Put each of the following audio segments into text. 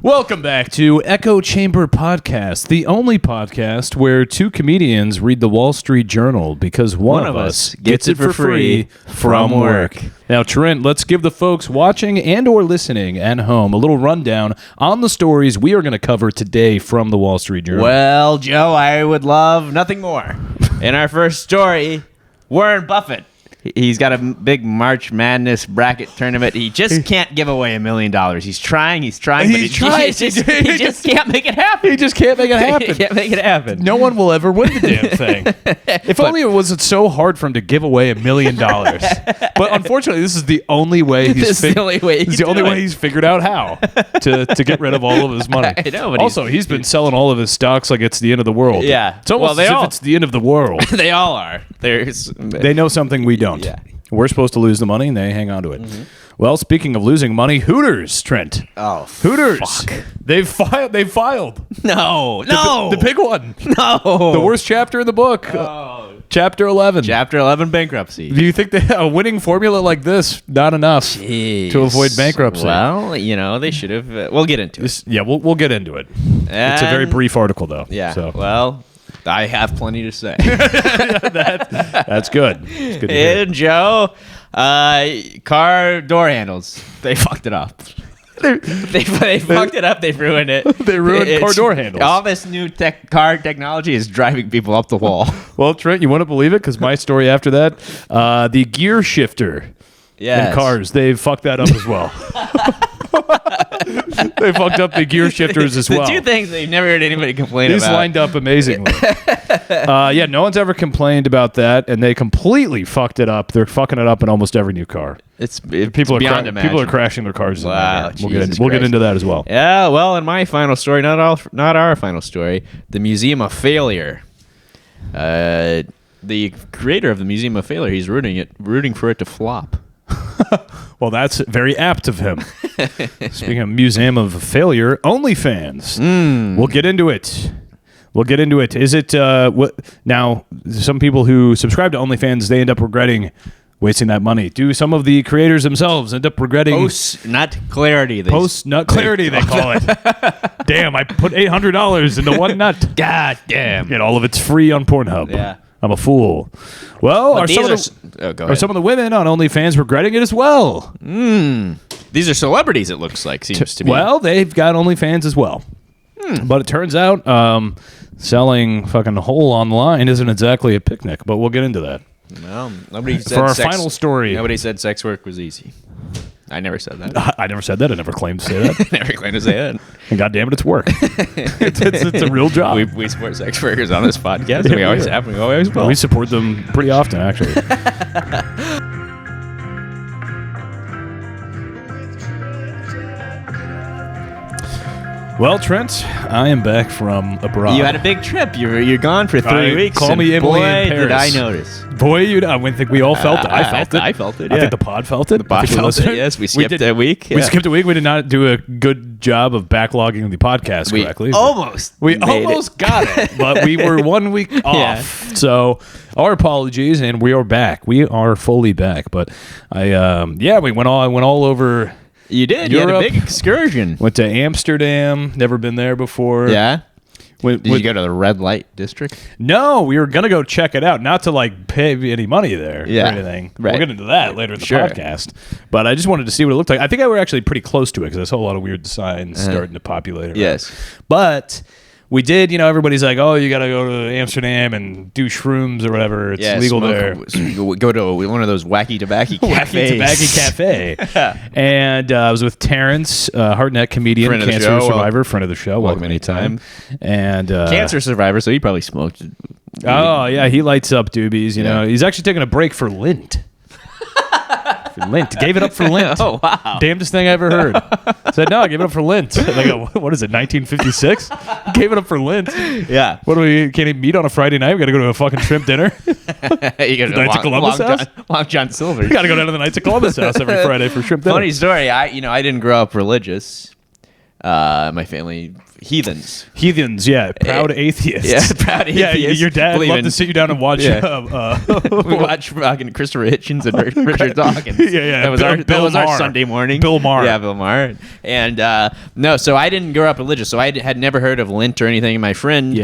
Welcome back to Echo Chamber Podcast, the only podcast where two comedians read the Wall Street Journal because one of us gets it for free from work. Now, Trent, let's give the folks watching and or listening at home a little rundown on the stories we are going to cover today from the Wall Street Journal. Well, Joe, I would love nothing more. In our first story, Warren Buffett. He's got a big March Madness bracket tournament. He just can't give away $1 million. He's trying, but he just can't make it happen. He just can't make it happen. He can't make it happen. No one will ever win the damn thing. If only it wasn't so hard for him to give away $1 million. But unfortunately, this is the only way he's figured out how to get rid of all of his money. I know, but also, he's been selling all of his stocks like it's the end of the world. Yeah. It's almost as if it's the end of the world. They all are. They know something we don't. Yeah. We're supposed to lose the money, and they hang on to it. Mm-hmm. Well, speaking of losing money, Hooters, Trent. Oh, Hooters. Fuck. They've filed. No. The big one. No. The worst chapter in the book. Oh. Chapter 11. Chapter 11, bankruptcy. Do you think a winning formula like this, not enough to avoid bankruptcy? Well, they should have. We'll get into it. Yeah, we'll get into it. It's a very brief article, though. Yeah. So. Well, I have plenty to say. That's good. It's good to hear. And Joe, car door handles. They fucked it up. They fucked it up. They ruined it. They ruined car door handles. All this new car technology is driving people up the wall. Well, Trent, you want to believe it? Because my story after that, the gear shifter in cars, they fucked that up as well. They fucked up the gear shifters as well. The two things they've never heard anybody complain These about. lined up amazingly. Yeah, no one's ever complained about that, and they completely fucked it up. They're fucking it up in almost every new car. People are crashing their cars. Wow, we'll get into that as well. Yeah, well, in my final story, not our final story, the Museum of Failure. The creator of the Museum of Failure, he's rooting for it to flop. Well, that's very apt of him. Speaking of Museum of Failure, OnlyFans. We'll get into it. Is it now? Some people who subscribe to OnlyFans, they end up regretting wasting that money. Do some of the creators themselves end up regretting post-nut clarity? Post-nut clarity, they call it. Damn, I put $800 into one nut. God damn. And all of it's free on Pornhub. Yeah. I'm a fool. Well, are some of the women on OnlyFans regretting it as well? These are celebrities, it looks like, seems to be. Well, they've got OnlyFans as well. But it turns out selling fucking whole online isn't exactly a picnic, but we'll get into that. Well, nobody said for our final story. Nobody said sex work was easy. I never said that. I never said that. I never claimed to say that. Never claimed to say that. And God damn it, it's work. it's a real job. We support sex workers on this podcast. And we always have. We always will. We support them pretty often, actually. Well, Trent, I am back from abroad. You had a big trip. You're gone for 3 weeks. Call me Emily in Paris. Did I notice. Boy, I think we all felt it. I felt it. I felt it, yeah. I think the pod felt it. The pod felt it, yes. We skipped a week. We skipped a week. We did not do a good job of backlogging the podcast correctly. We almost got it, but we were 1 week off. Yeah. So our apologies, and we are back. We are fully back. But I went all over. You did. Europe. You had a big excursion. Went to Amsterdam. Never been there before. Yeah. Did you go to the red light district? No, we were going to go check it out. Not to pay any money there or anything. Right. We'll get into that later in the podcast. But I just wanted to see what it looked like. I think I were actually pretty close to it because I saw a lot of weird signs starting to populate around. Yes. But we did, everybody's like, oh, you got to go to Amsterdam and do shrooms or whatever. It's legal there. Go to one of those wacky tobacco cafes. Wacky tobacco cafe. And I was with Terrence, Hartnett comedian, cancer survivor, friend of the show. Welcome anytime. And cancer survivor, so he probably smoked. Oh, yeah, he lights up doobies, He's actually taking a break for Lent. Gave it up for Lent. Oh, wow. Damnedest thing I ever heard. Said, no, I gave it up for Lent. And I go, what is it, 1956? Gave it up for Lent. Yeah. What do we, can't even meet on a Friday night? We got to go to a fucking shrimp dinner. You got to Knights of Columbus house? Long John Silver. You got to go down to the Knights of Columbus house every Friday for shrimp dinner. Funny story. I didn't grow up religious. My family, heathens. Heathens, yeah. Proud atheists. Yeah, proud atheists. Yeah, your dad would love to sit you down and watch. We watch fucking Christopher Hitchens and Richard Dawkins. Yeah. That was our Sunday morning. Bill Maher. Yeah, Bill Maher. And no, so I didn't grow up religious, so I had never heard of Lent or anything. My friend,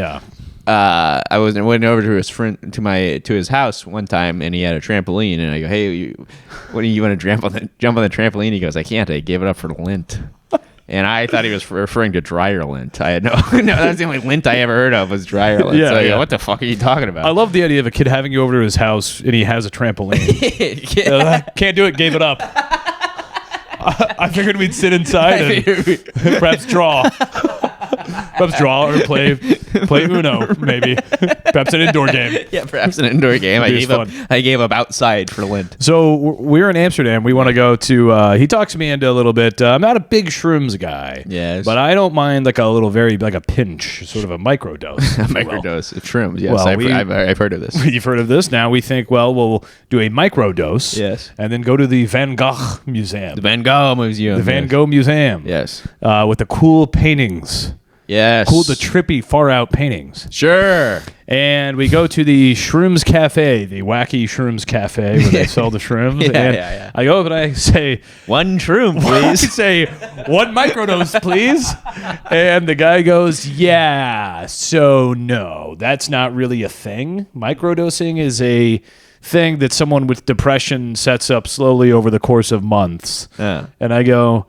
I went over to his friend to his house one time, and he had a trampoline, and I go, "Hey, what do you want to jump on the trampoline?" He goes, "I can't. I gave it up for Lent." And I thought he was referring to dryer lint. I had no, that's the only lint I ever heard of was dryer lint. So I go, what the fuck are you talking about? I love the idea of a kid having you over to his house and he has a trampoline. Can't do it, gave it up. I figured we'd sit inside and perhaps draw. Or play Uno, maybe. Perhaps an indoor game. Yeah, perhaps an indoor game. I gave up outside for Lent. So we're in Amsterdam. We want to go to. He talks me into a little bit. I'm not a big shrooms guy. Yes. But I don't mind like a pinch, sort of a microdose. A microdose of shrooms. Yes, Well, I've heard of this. You've heard of this. Now we think, well, we'll do a microdose. Yes. And then go to the Van Gogh Museum. The Van Gogh Museum. The Van Gogh Museum. Yes. With the cool paintings. Yes. Cool, the trippy, far-out paintings. Sure. And we go to the Shrooms Cafe, the wacky Shrooms Cafe, where they sell the shrooms. Yeah. I go up and I say, one shroom, please. I say, one microdose, please. And the guy goes, yeah, so no, that's not really a thing. Microdosing is a thing that someone with depression sets up slowly over the course of months. And I go,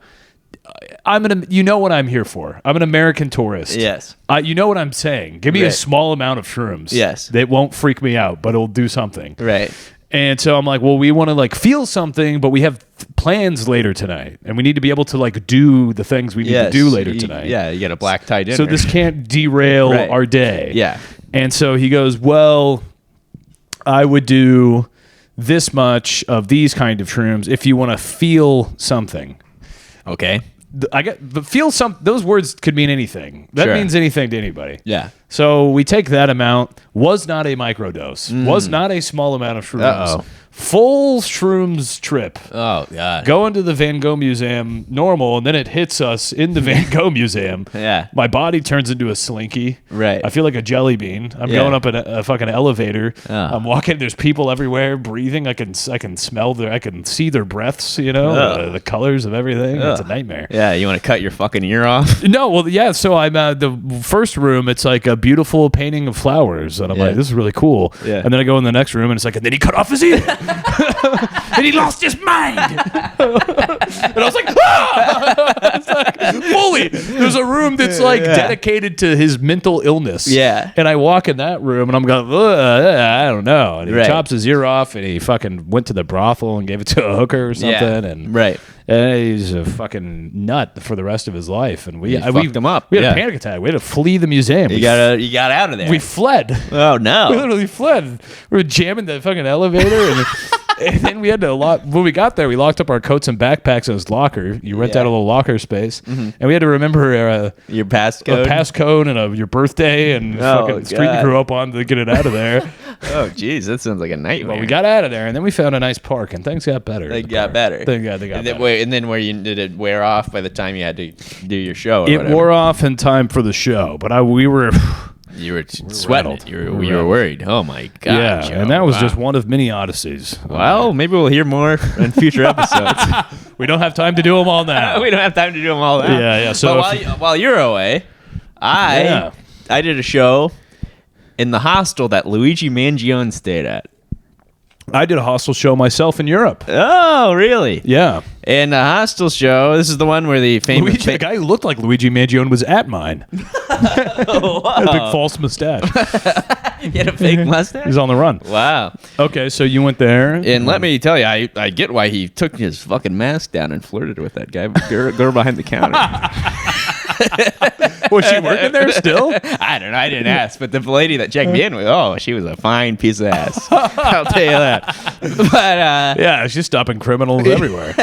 you know what I'm here for. I'm an American tourist. Yes. You know what I'm saying. Give me a small amount of shrooms. Yes. That won't freak me out, but it'll do something. Right. And so I'm like, well, we want to like feel something, but we have plans later tonight, and we need to be able to like do the things we need to do later tonight. Yeah, you get a black tie dinner. So this can't derail our day. Yeah. And so he goes, well, I would do this much of these kind of shrooms if you want to feel something. Okay. Those words could mean anything. That means anything to anybody. Yeah. So we take that amount. Was not a microdose. Was not a small amount of shrooms. Uh-oh. Full shrooms trip. Oh, God. Going to the Van Gogh Museum, normal, and then it hits us in the Van Gogh Museum. Yeah. My body turns into a slinky. Right. I feel like a jelly bean. I'm going up a fucking elevator. Oh. I'm walking. There's people everywhere breathing. I can smell I can see their breaths, the colors of everything. It's a nightmare. Yeah, you want to cut your fucking ear off? No, well, yeah. So I'm the first room. It's like a beautiful painting of flowers, and I'm like, this is really cool. Yeah. And then I go in the next room, and it's like, and then he cut off his ear, and he lost his mind. And I was like, it's like, fully. There's a room that's like dedicated to his mental illness. Yeah. And I walk in that room, and I'm going, I don't know. And he chops his ear off, and he fucking went to the brothel and gave it to a hooker or something. And and he's a fucking nut for the rest of his life. And we fucked him up. We had a panic attack. We had to flee the museum. You got out of there. We fled. Oh no! We literally fled. We were jamming the fucking elevator, and then we had to when we got there, we locked up our coats and backpacks in his locker. You rent out a little locker space, and we had to remember your passcode, and your birthday, and fucking street you grew up on to get it out of there. Oh, jeez, that sounds like a nightmare. Well, we got out of there, and then we found a nice park, and things got better. They got better. They got better. And then did it wear off by the time you had to do your show? It wore off in time for the show, but we were. You were sweating. You were worried. Oh my God! Yeah, Joe. And that was just one of many odysseys. Well, maybe we'll hear more in future episodes. We don't have time to do them all now. We don't have time to do them all now. Yeah. So while you're away, I did a show in the hostel that Luigi Mangione stayed at. I did a hostel show myself in Europe. Oh, really? Yeah. And the hostel show, this is the one where the famous... The guy who looked like Luigi Mangione was at mine. A big false mustache. He had a fake mustache? He's on the run. Wow. Okay, so you went there. And let me tell you, I get why he took his fucking mask down and flirted with that girl behind the counter. Was she working there still? I don't know. I didn't ask. But the lady that checked me in with, she was a fine piece of ass. I'll tell you that. But yeah, she's stopping criminals everywhere.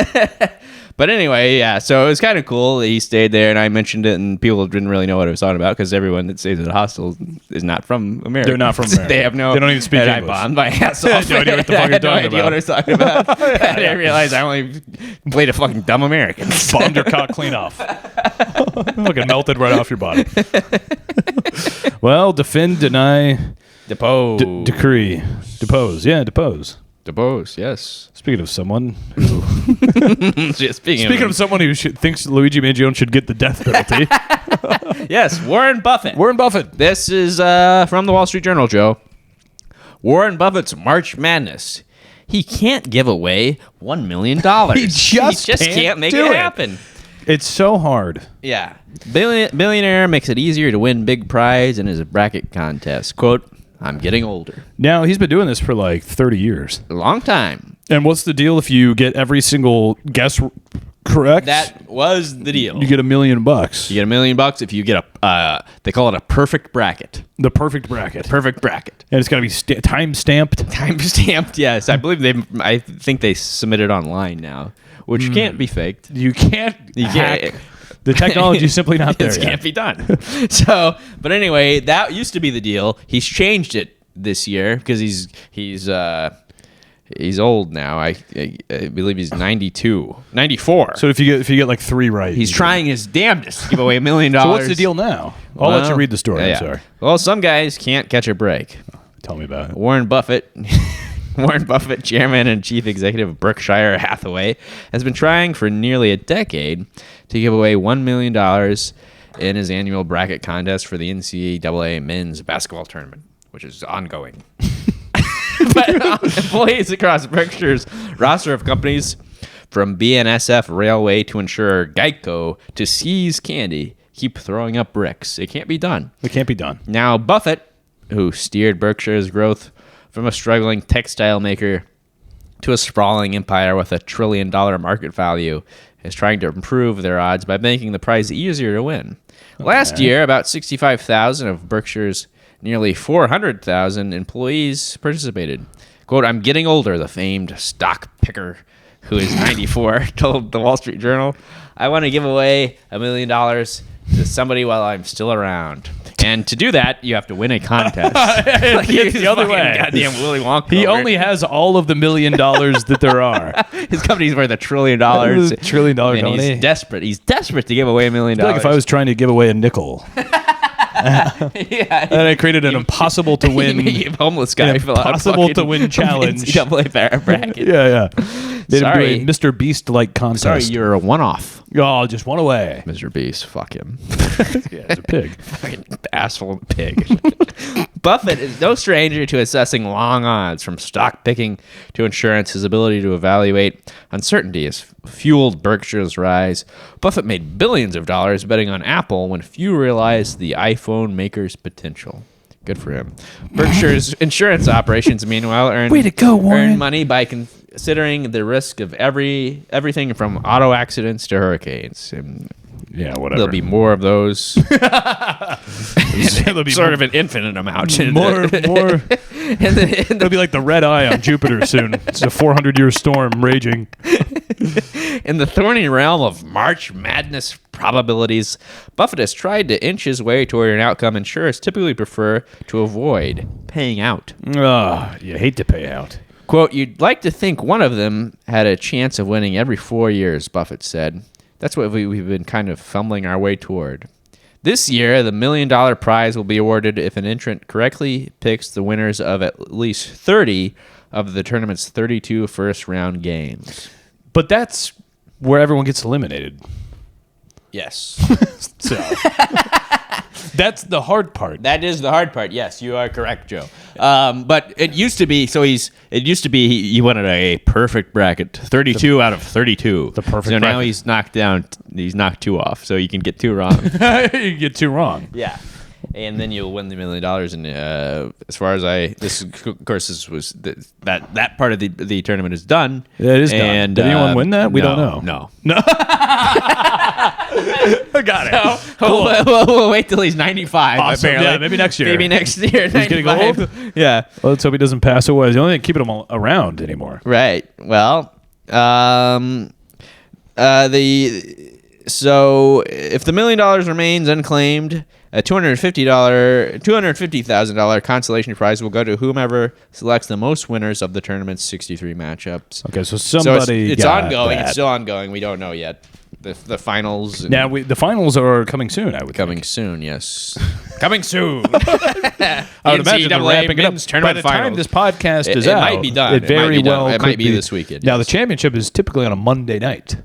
But anyway, yeah, so it was kind of cool that he stayed there, and I mentioned it, and people didn't really know what I was talking about because everyone that stays at the hostel is not from America. They're not from America. They have no. They don't even speak and English. I bombed my ass off. No idea what the fuck I you're had no talking idea about. what I was talking about. I didn't realize I only played a fucking dumb American. Bombed your cock clean off. Fucking melted right off your body. Well, defend, deny, Depose. decree. Depose. Yeah, depose. Depose, yes. Speaking of someone who... Speaking of someone who thinks Luigi Mangione should get the death penalty. yes, Warren Buffett. Warren Buffett. This is from the Wall Street Journal, Joe. Warren Buffett's March Madness. He can't give away $1 million. He just can't make do it it. happen. It's so hard. Yeah. Billionaire makes it easier to win big prize in his bracket contest. Quote, I'm getting older. Now, he's been doing this for like 30 years. A long time. And what's the deal if you get every single guess correct? That was the deal. You get $1 million. You get $1 million if you get a, they call it a perfect bracket. The perfect bracket. Perfect bracket. And it's got to be time stamped. Time stamped, yes. I believe I think they submit it online now, which can't be faked. You can't hack. can't. The technology's simply not there It yet. can't be done. So, but anyway, that used to be the deal. He's changed it this year because he's old now. I believe he's 94. So if you get like 3 right, He's trying his damnedest to give away $1 million. So what's the deal now? I'll let you read the story. Yeah. I'm sorry. Well, some guys can't catch a break. Tell me about it. Warren Buffett, chairman and chief executive of Berkshire Hathaway, has been trying for nearly a decade to give away $1 million in his annual bracket contest for the NCAA men's basketball tournament, which is ongoing. But employees across Berkshire's roster of companies, from BNSF Railway to insurer Geico to See's Candy, keep throwing up bricks. It can't be done. It can't be done. Now, Buffett, who steered Berkshire's growth from a struggling textile maker to a sprawling empire with $1 trillion market value, is trying to improve their odds by making the prize easier to win. Last year, about 65,000 of Berkshire's nearly 400,000 employees participated. Quote, I'm getting older, the famed stock picker, who is 94, told the Wall Street Journal. I want to give away $1 million to somebody while I'm still around. And to do that, you have to win a contest. Like It's the other way. Goddamn Willy Wonka. He only has all of the $1 million that there are. His company's worth $1 trillion. $1 trillion And company. he's desperate. He's desperate to give away $1 million. I feel like if I was trying to give away a nickel, yeah, and I created an impossible to win, you homeless guy an fill out impossible to fucking win challenge. NCAA bracket. yeah. They'd Sorry. do a Mr. Beast-like contest. Sorry, you're a one-off. Oh, just one away. Mr. Beast, fuck him. Yeah, it's a pig. Fucking asshole pig. Buffett is no stranger to assessing long odds, from stock picking to insurance. His ability to evaluate uncertainty has fueled Berkshire's rise. Buffett made billions of dollars betting on Apple when few realized the iPhone maker's potential. Good for him. Berkshire's insurance operations, meanwhile, Way to go, Warren. earn money by considering the risk of everything from auto accidents to hurricanes. And Yeah, whatever. there'll be more of those. There'll be sort of an infinite amount. more. And It'll be like the red eye on Jupiter soon. It's a 400-year storm raging. in the thorny realm of March Madness probabilities, Buffett has tried to inch his way toward an outcome insurers typically prefer to avoid: paying out. You hate to pay out. Quote, you'd like to think one of them had a chance of winning every 4 years, Buffett said. That's what we've been kind of fumbling our way toward. This year, the $1 million prize will be awarded if an entrant correctly picks the winners of at least 30 of the tournament's 32 first-round games. But that's where everyone gets eliminated. Yes. So that's the hard part. That is the hard part. Yes, you are correct, Joe. But it used to be, he wanted a perfect bracket, 32 out of 32. The perfect So now bracket. he's knocked down, he's knocked 2 off, so you can get 2 wrong. You get 2 wrong. Yeah. And then you'll win the $1 million. And as far as that part of the tournament is done. Yeah, it is done. And, Did anyone win that? We don't know. No. Got it. So we'll wait till he's 95. Awesome. Apparently. Yeah, maybe next year. Maybe next year. He's getting 95. old? Yeah. Well, let's hope he doesn't pass away. It's the only thing keeping him around anymore. Right. Well, So if the $1 million remains unclaimed, a $250,000 consolation prize will go to whomever selects the most winners of the tournament's 63 matchups. Okay, so somebody it's got ongoing. that. It's still ongoing. We don't know yet. The finals. Now the finals are coming soon. I would coming think. soon. Yes, coming soon. I would imagine they're ramping it up. By the time this podcast is out, it might be done. It very well It might could be this weekend. Now yes. the championship is typically on a Monday night.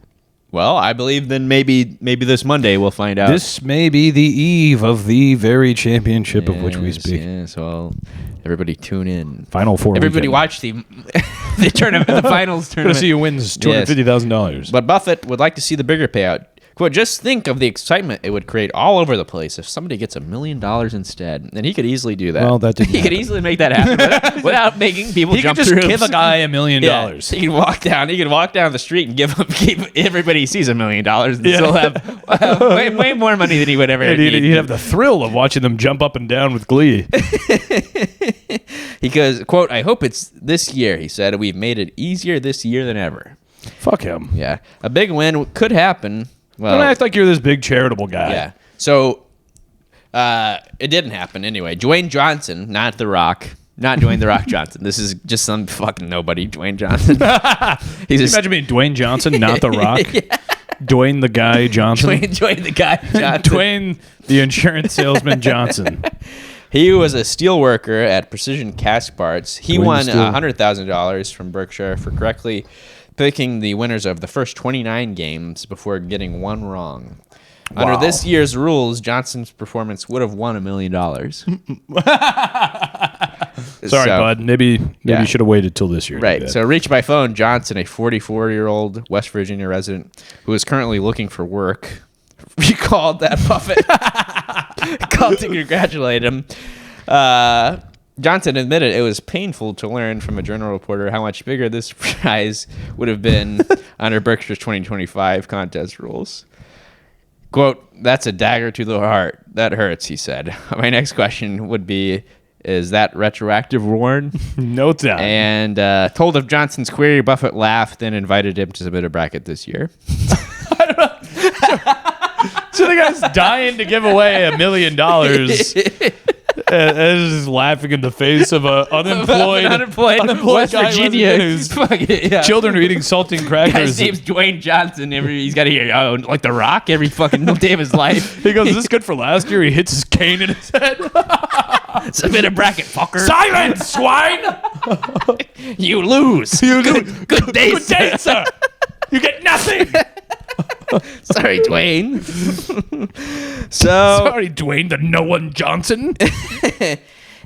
Well, I believe then maybe this Monday we'll find out. This may be the eve of the very championship of which we speak. Yes, well, everybody tune in. Final four. Everybody weekend. watch the tournament, the finals Gonna tournament. see who wins $250,000. But Buffett would like to see the bigger payout. Quote, just think of the excitement it would create all over the place if somebody gets $1 million instead. And he could easily do that. Well, that didn't He could easily make that happen without making people jump could through just give a guy $1 million. Yeah, he can walk down. He can walk down the street and give everybody he sees $1 million and still have way more money than he would ever need. He'd have the thrill of watching them jump up and down with glee. He goes, quote, I hope it's this year, he said. We've made it easier this year than ever. Fuck him. Yeah. A big win could happen. Well, Don't act like you're this big charitable guy. yeah. So it didn't happen anyway. Dwayne Johnson, not The Rock. Not Dwayne The Rock Johnson. This is just some fucking nobody, Dwayne Johnson. Can you imagine being Dwayne Johnson, not The Rock? Yeah. Dwayne the guy Johnson. Dwayne the guy Johnson. Dwayne the insurance salesman Johnson. He was a steel worker at Precision Cast Parts. He Dwayne won Steel. $100,000 from Berkshire for correctly picking the winners of the first 29 games before getting one wrong. Wow. Under this year's rules, Johnson's performance would have won $1 million. Sorry, bud. Maybe Yeah. you should have waited till this year. to do Right. that. So, reached by phone, Johnson, a 44-year-old West Virginia resident who is currently looking for work, recalled that Buffett called to congratulate him. Johnson admitted it was painful to learn from a journal reporter how much bigger this prize would have been under Berkshire's 2025 contest rules. Quote, that's a dagger to the heart. That hurts, he said. My next question would be, is that retroactive, Warren? No doubt. And told of Johnson's query, Buffett laughed and invited him to submit a bracket this year. So the guy's dying to give away $1 million. Is laughing in the face of an unemployed West guy Virginia. who's Yeah. children are eating saltine crackers. Guy's name's Dwayne Johnson. He's got to hear like The Rock every fucking day of his life. He goes, is this good for last year? He hits his cane in his head. Submit a bracket, fucker. Silence, swine! You lose. Good day, Good day, sir. You get nothing. Sorry, Dwayne. Sorry, Dwayne the No One Johnson.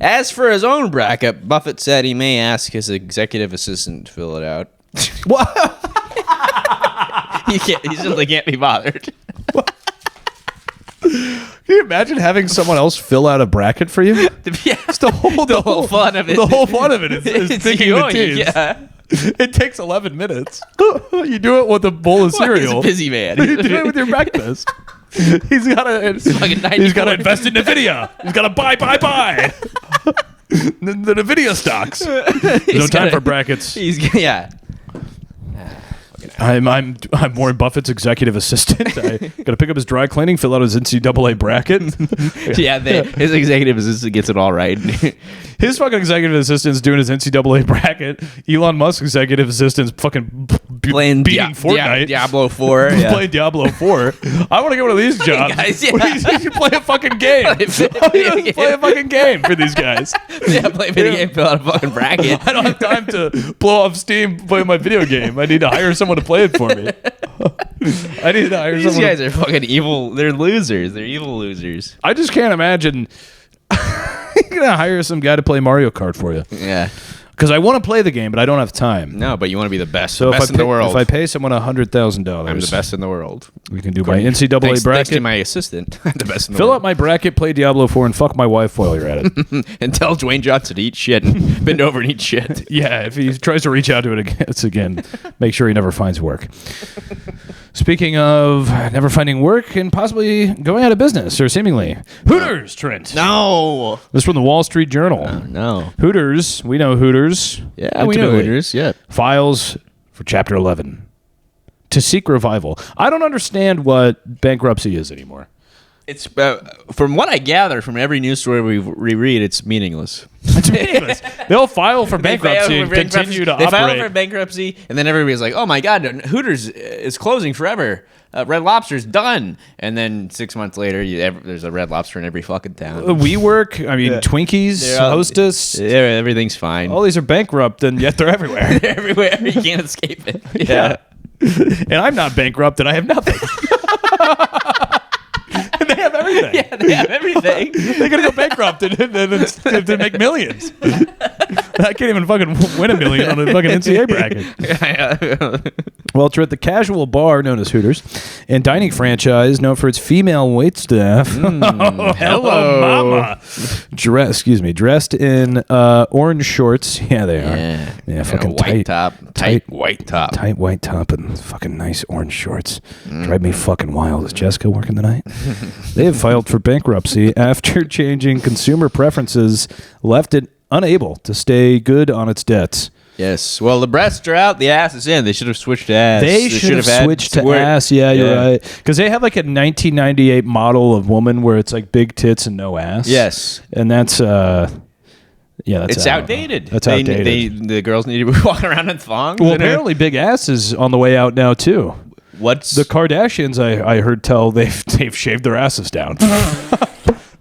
As for his own bracket, Buffett said he may ask his executive assistant to fill it out. What? He simply can't be bothered. Can you imagine having someone else fill out a bracket for you? Yeah. It's the whole fun of it. The whole fun of it is thinking the teams. Yeah. It takes 11 minutes. You do it with a bowl of cereal. He's a busy man. You do it with your breakfast. He's got to invest in NVIDIA. He's got to buy. the NVIDIA stocks. There's no time for brackets. Yeah. I'm Warren Buffett's executive assistant. I got to pick up his dry cleaning, fill out his NCAA bracket. Yeah, his executive assistant gets it all right. His fucking executive assistant's doing his NCAA bracket. Elon Musk's executive assistant's fucking Playing beating Fortnite. Diablo 4. Yeah. Playing Diablo 4. I want to get one of these jobs. Guys, yeah. Where you should play a fucking game. Play a fucking game for these guys. Yeah, play a video game, fill out a fucking bracket. I don't have time to blow off steam playing my video game. I need to hire someone to play it for me. I need to hire These someone. guys are fucking evil. They're losers. They're evil losers. I just can't imagine you're going to hire some guy to play Mario Kart for you. Yeah. Because I want to play the game, but I don't have time. No, but you want to be the best. So the best in the world. If I pay someone $100,000, I'm the best in the world. We can do my NCAA Thanks bracket. to my assistant. The best in the Fill world. out my bracket, play Diablo 4, and fuck my wife while you're at it. And tell Dwayne Johnson to eat shit and bend over and eat shit. Yeah, if he tries to reach out to it again, make sure he never finds work. Speaking of never finding work and possibly going out of business, or seemingly. Hooters, Trent. No. This is from the Wall Street Journal. No. Hooters, we know Hooters. Yeah, we know intimately. Hooters. Yeah. Files for Chapter 11. to seek revival. I don't understand what bankruptcy is anymore. It's from what I gather from every news story we read, it's meaningless. It's meaningless. They'll file for bankruptcy and continue to operate. They file for bankruptcy, and then everybody's like, "Oh my God, Hooters is closing forever. Red Lobster's done." And then 6 months later, there's a Red Lobster in every fucking town. WeWork, Twinkies, Hostess, everything's fine. All these are bankrupt, and yet they're everywhere. They're everywhere. You can't escape it. Yeah. And I'm not bankrupt, and I have nothing. And they have everything. Yeah, they have everything. They're going to go bankrupt and make millions. I can't even fucking win $1 million on a fucking NCAA bracket. Well, Trent, the casual bar known as Hooters and dining franchise known for its female waitstaff. Hello, mama. Dressed in orange shorts. Yeah, they are. Yeah, fucking white top. Tight white top. Tight white top and fucking nice orange shorts. Drive me fucking wild. Is Jessica working tonight? They have filed for bankruptcy after changing consumer preferences left it unable to stay good on its debts. Yes. Well, the breasts are out, the ass is in. They should have switched to ass. They should have switched to ass. Yeah, you're right. Because they have like a 1998 model of woman where it's like big tits and no ass. Yes. And that's it's outdated. That's outdated. The girls need to be walking around in thongs. Well, apparently big ass is on the way out now too. What's the Kardashians? I heard tell they've shaved their asses down.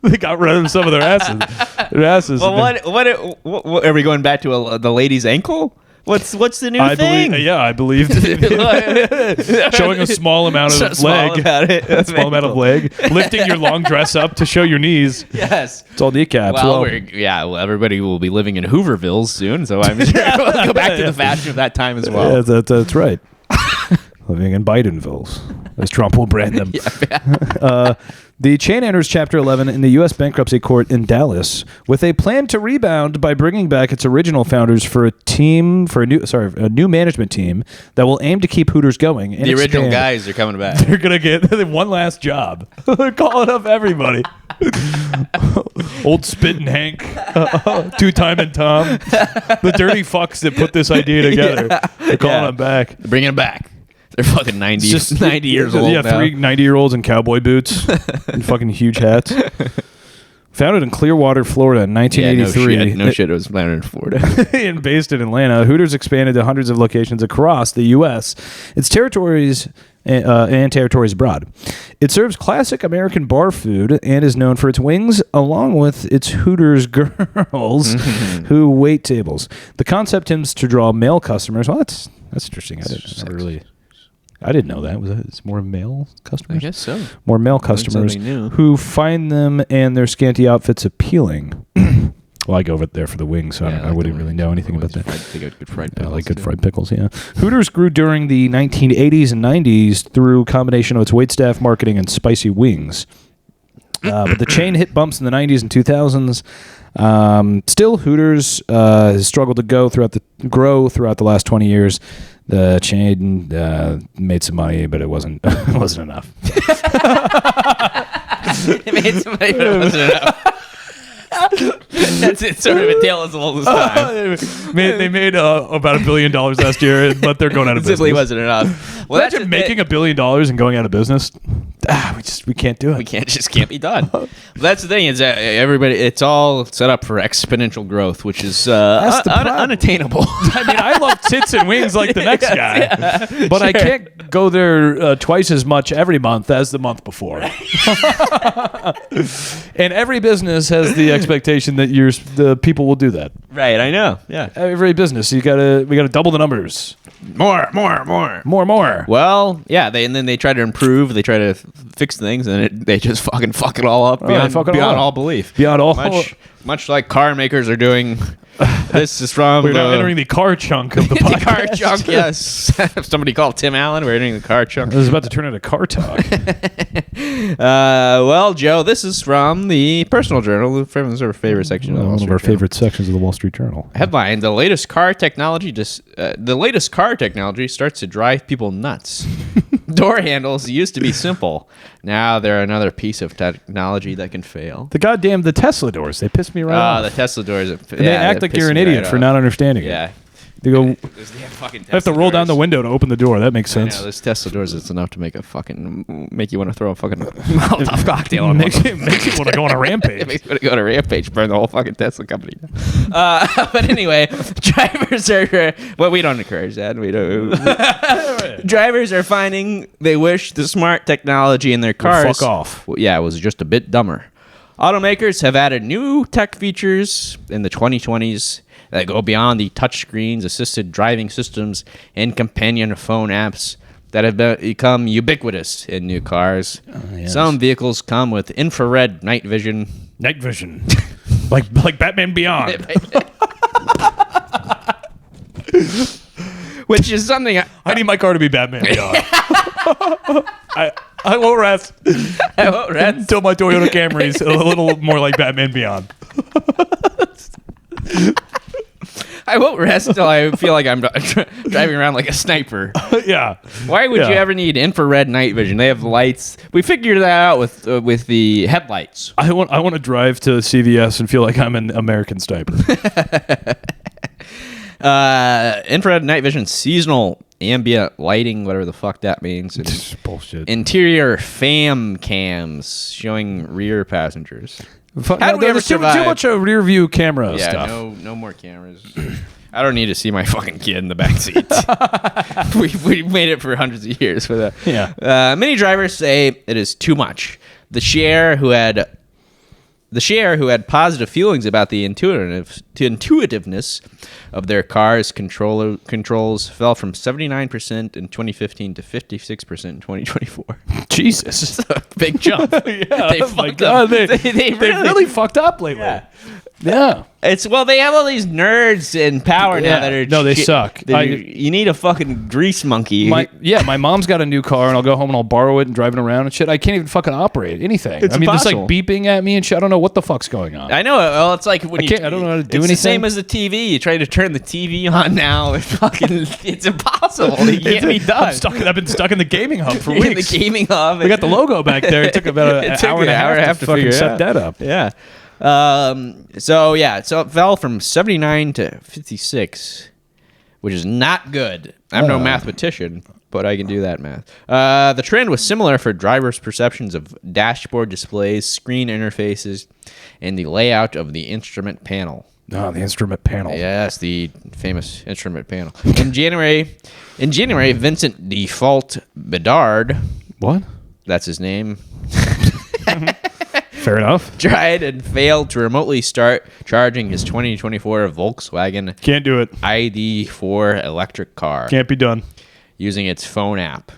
They got rid of some of their asses. Well, what are we going back to the lady's ankle? What's the new thing? I believe showing a small amount of small amount of leg, lifting your long dress up to show your knees. Yes, it's all kneecaps. Well, everybody will be living in Hoovervilles soon, so I'm sure we'll go back to the fashion of that time as well. Yeah, that's right. Living in Bidenvilles, as Trump will brand them. The chain enters Chapter 11 in the U.S. bankruptcy court in Dallas with a plan to rebound by bringing back its original founders for a new management team that will aim to keep Hooters going. And the original guys are coming back. They're gonna get one last job. They're calling up everybody. Old Spittin' Hank, Two-Time and Tom, the dirty fucks that put this idea together. They're calling them back. They're bringing them back. They're fucking 90 years old. Yeah, now. 3 90-year-olds in cowboy boots and fucking huge hats. Founded in Clearwater, Florida in 1983. Yeah, no shit, it was founded in Florida. And based in Atlanta, Hooters expanded to hundreds of locations across the U.S. Its territories and territories abroad. It serves classic American bar food and is known for its wings, along with its Hooters girls who wait tables. The concept aims to draw male customers. Well, that's interesting. I didn't know that. It's more male customers? I guess so. More male customers who find them and their scanty outfits appealing. Well, I go over there for the wings, so I wouldn't really know anything about that. They got good fried pickles. I like good fried pickles, yeah. Hooters grew during the 1980s and 90s through a combination of its waitstaff, marketing, and spicy wings. But the chain hit bumps in the 90s and 2000s. Still, Hooters has struggled to grow throughout the last 20 years. The chain made some money, but it wasn't enough. It made some money, but it wasn't enough. That's it. Sort of a tale as old as time. They made about $1 billion last year, but they're going out of business. Simply wasn't enough. Well, imagine making $1 billion and going out of business. We can't do it. We can't be done. Well, that's the thing is everybody. It's all set up for exponential growth, which is unattainable. I mean, I love tits and wings like the next guy, but I can't go there twice as much every month as the month before. And every business has the expectation that the people will do that. Right, I know. Yeah, every business we gotta double the numbers. More. Well, yeah. Then they try to improve. They try to fix things, and they just fucking fuck it all up beyond all belief. Beyond all, much like car makers are doing. This is from we're now entering the car chunk of the podcast. The car chunk, yes. Somebody called Tim Allen. We're entering the car chunk. This is about to turn into car talk. Well, Joe, this is from the Personal Journal, our favorite section of the Wall Street Journal. One of our favorite sections of the Wall Street Journal. Headline: The latest car technology starts to drive people nuts. Door handles used to be simple. Now they're another piece of technology that can fail. The Tesla doors. They piss me right off. The Tesla doors. They act like you're an idiot for not understanding it. Yeah. They go. There's the fucking I have to roll down the window to open the door. That makes sense. Yeah, there's Tesla doors. It's enough to make you want to throw a fucking Molotov cocktail on. Makes you want to go on a rampage. It makes you want to go on a rampage, burn the whole fucking Tesla company down. But anyway, drivers are. Well, we don't encourage that. We don't. Drivers are finding they wish the smart technology in their cars. Fuck off. Yeah, it was just a bit dumber. Automakers have added new tech features in the 2020s that go beyond the touchscreens, assisted driving systems, and companion phone apps that have become ubiquitous in new cars. Oh, yes. Some vehicles come with infrared night vision. Night vision. like Batman Beyond. Which is something I need my car to be Batman Beyond. I won't rest. I won't rest until my Toyota Camry is a little more like Batman Beyond. I won't rest until I feel like I'm driving around like a sniper. Yeah. Why would you ever need infrared night vision? They have lights. We figured that out with the headlights. I want to drive to CVS and feel like I'm an American sniper. Infrared night vision, seasonal ambient lighting, whatever the fuck that means. It's bullshit. Interior fam cams showing rear passengers. How do we ever survive? Too much rear view camera stuff. No more cameras. I don't need to see my fucking kid in the back seat. we made it for hundreds of years for that. Yeah. Many drivers say it is too much. The share who had positive feelings about the intuitiveness of their car's controls fell from 79% in 2015 to 56% in 2024. Jesus. That's a big jump. Yeah. They fucked up. They really fucked up lately. Yeah. They have all these nerds in power now that are... No, they suck. You need a fucking grease monkey. My mom's got a new car, and I'll go home and I'll borrow it and drive it around and shit. I can't even fucking operate anything. It's just like impossible. beeping at me and shit. I don't know what the fuck's going on. I know. Well, it's like when I don't know how to do anything. It's the same as the TV. You try to turn the TV on now. It's impossible. It can't be done. I've been stuck in the gaming hub for weeks. In the gaming hub. We got the logo back there. It took about an hour and a half to fucking set that up. Yeah. So it fell from 79 to 56, which is not good. I'm no mathematician, but I can do that math. The trend was similar for drivers' perceptions of dashboard displays, screen interfaces, and the layout of the instrument panel. Oh, the instrument panel. Yes, the famous instrument panel. In January, Vincent Default Bedard. What? That's his name. Fair enough. Tried and failed to remotely start charging his 2024 Volkswagen Can't do it. ID4 electric car. Can't be done. Using its phone app.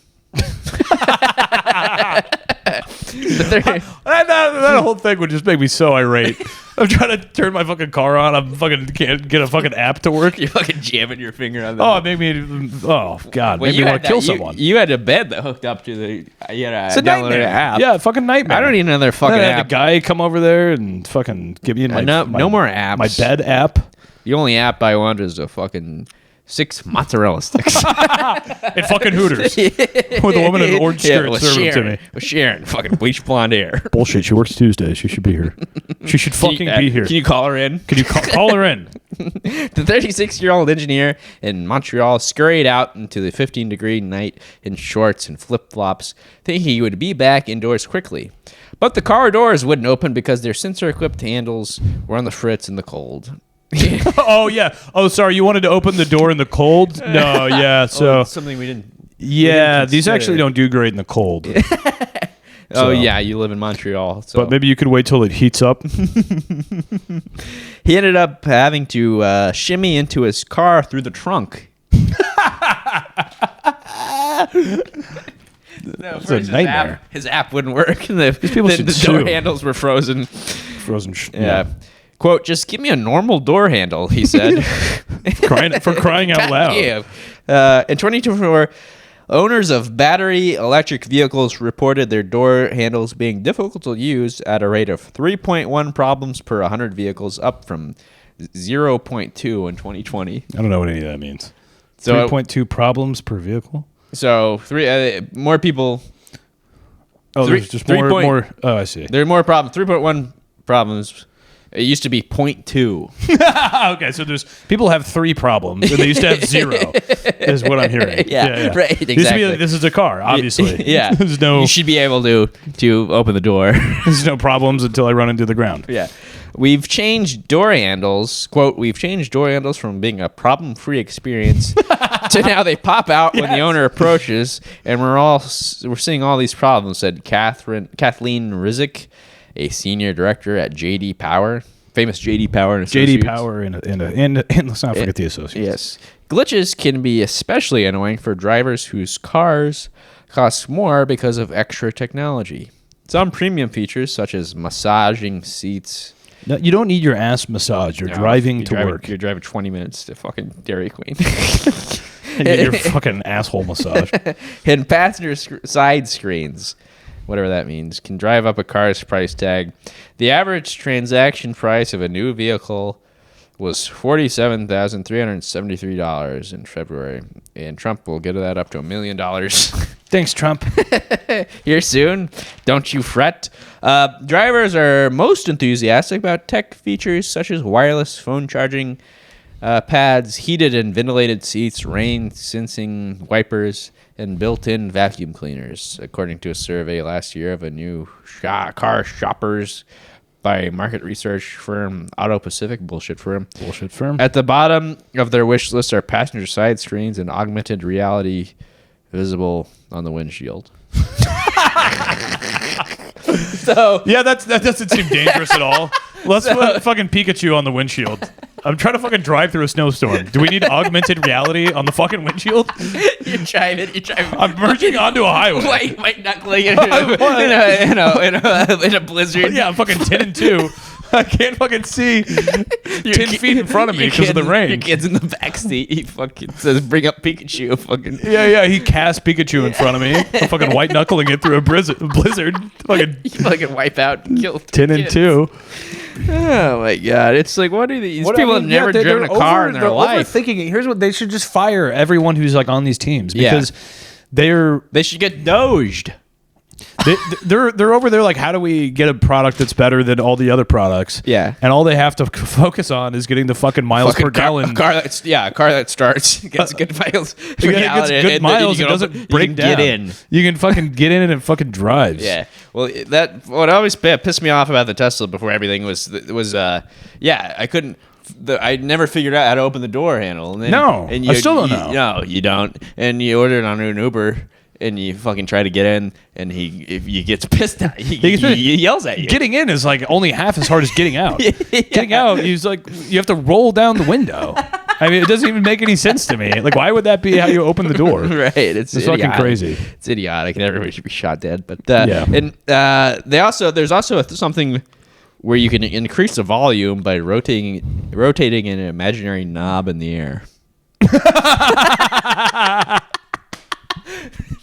That whole thing would just make me so irate. I'm trying to turn my fucking car on. I'm fucking can't get a fucking app to work. You're fucking jamming your finger on the... Oh, it made me... Oh, God. Well, made me want to kill someone. You had a bed that hooked up to the... It's a nightmare. App. Yeah, fucking nightmare. I don't need another fucking app. I had app. a guy come over there and fucking give me no more apps. My bed app. The only app I want is a fucking... 6 mozzarella sticks. At fucking Hooters. With a woman in an orange skirt serving to me. With Sharon, fucking bleach blonde hair. Bullshit. She works Tuesdays. She should be here. She should fucking be here. Can you call her in? Can you call her in? The 36-year-old engineer in Montreal scurried out into the 15-degree night in shorts and flip-flops, thinking he would be back indoors quickly. But the car doors wouldn't open because their sensor-equipped handles were on the fritz in the cold. Oh, yeah. Oh, sorry. You wanted to open the door in the cold? No, yeah. So something we didn't. Yeah, these actually don't do great in the cold. Oh, yeah. You live in Montreal. So. But maybe you could wait till it heats up. He ended up having to shimmy into his car through the trunk. No, it's a nightmare. His app wouldn't work. And These people should the sue. door handles were frozen. Yeah. Quote, just give me a normal door handle, he said. For crying out loud. Yeah. In 2024, owners of battery electric vehicles reported their door handles being difficult to use at a rate of 3.1 problems per 100 vehicles, up from 0.2 in 2020. I don't know what any of that means. So 3.2 problems per vehicle? So more people... Oh, there's just more... Oh, I see. There are more problems. 3.1 problems... It used to be 0.2. Okay, so there's people have 3 problems, and they used to have 0. Is what I'm hearing. Yeah, right. Exactly. It used to be like, this is a car, obviously. Yeah. There's no. You should be able to open the door. There's no problems until I run into the ground. Yeah. We've changed door handles. Quote, we've changed door handles from being a problem-free experience to now they pop out when the owner approaches, and we're seeing all these problems, said Kathleen Rizek, a senior director at J.D. Power. Famous J.D. Power and Associates. J.D. Power and let's not forget the Associates. Yes. Glitches can be especially annoying for drivers whose cars cost more because of extra technology. Some premium features, such as massaging seats. No, you don't need your ass massaged. You're driving to work. You're driving 20 minutes to fucking Dairy Queen. And get your fucking asshole massage. And passenger side screens, whatever that means, can drive up a car's price tag. The average transaction price of a new vehicle was $47,373 in February, and Trump will get that up to $1 million. Thanks, Trump. Here soon. Don't you fret. Drivers are most enthusiastic about tech features such as wireless phone charging pads, heated and ventilated seats, rain sensing wipers, and built-in vacuum cleaners, according to a survey last year of a new car shoppers by market research firm Auto Pacific. Bullshit firm. At the bottom of their wish list are passenger side screens and augmented reality visible on the windshield. So yeah, that doesn't seem dangerous at all. Let's put fucking Pikachu on the windshield. I'm trying to fucking drive through a snowstorm. Do we need augmented reality on the fucking windshield? You're driving. I'm merging onto a highway. White knuckling in a blizzard. Yeah, I'm fucking 10 and 2. I can't fucking see 10 feet in front of me because of the rain. Your kid's in the backseat. He fucking says, "Bring up Pikachu." Fucking yeah. He casts Pikachu in front of me. I'm fucking white knuckling it through a blizzard. Fucking wipe out and kill 10 and 2. Oh my god! It's like, what are these people have never driven a car in their life? Overthinking it. Here's what they should just fire everyone who's like on these teams because they should get doged. They're over there like, how do we get a product that's better than all the other products? Yeah. And all they have to focus on is getting the fucking miles per gallon. A car that starts, gets good miles. Gets good miles. It doesn't break down. Get in. You can fucking get in and it fucking drives. Yeah. Well, what always pissed me off about the Tesla before everything was I couldn't. I never figured out how to open the door handle. And then, I still don't know. No, you don't. And you order it on an Uber. And you fucking try to get in, and if he gets pissed at you, he yells at you. Getting in is like only half as hard as getting out. Getting out, he's like, you have to roll down the window. I mean, it doesn't even make any sense to me. Like, why would that be how you open the door? Right. It's fucking crazy. It's idiotic, and everybody should be shot dead. But and there's also something where you can increase the volume by rotating an imaginary knob in the air.